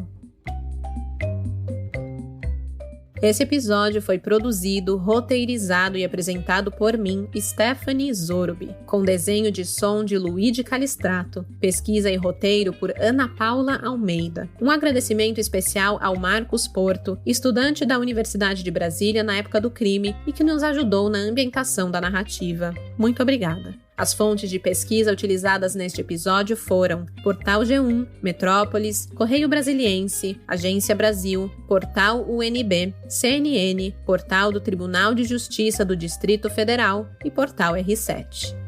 Esse episódio foi produzido, roteirizado e apresentado por mim, Stephanie Zorubi, com desenho de som de Luigi Calistrato, pesquisa e roteiro por Ana Paula Almeida. Um agradecimento especial ao Marcos Porto, estudante da Universidade de Brasília na época do crime e que nos ajudou na ambientação da narrativa. Muito obrigada. As fontes de pesquisa utilizadas neste episódio foram Portal G1, Metrópolis, Correio Brasiliense, Agência Brasil, Portal UNB, CNN, Portal do Tribunal de Justiça do Distrito Federal e Portal R7.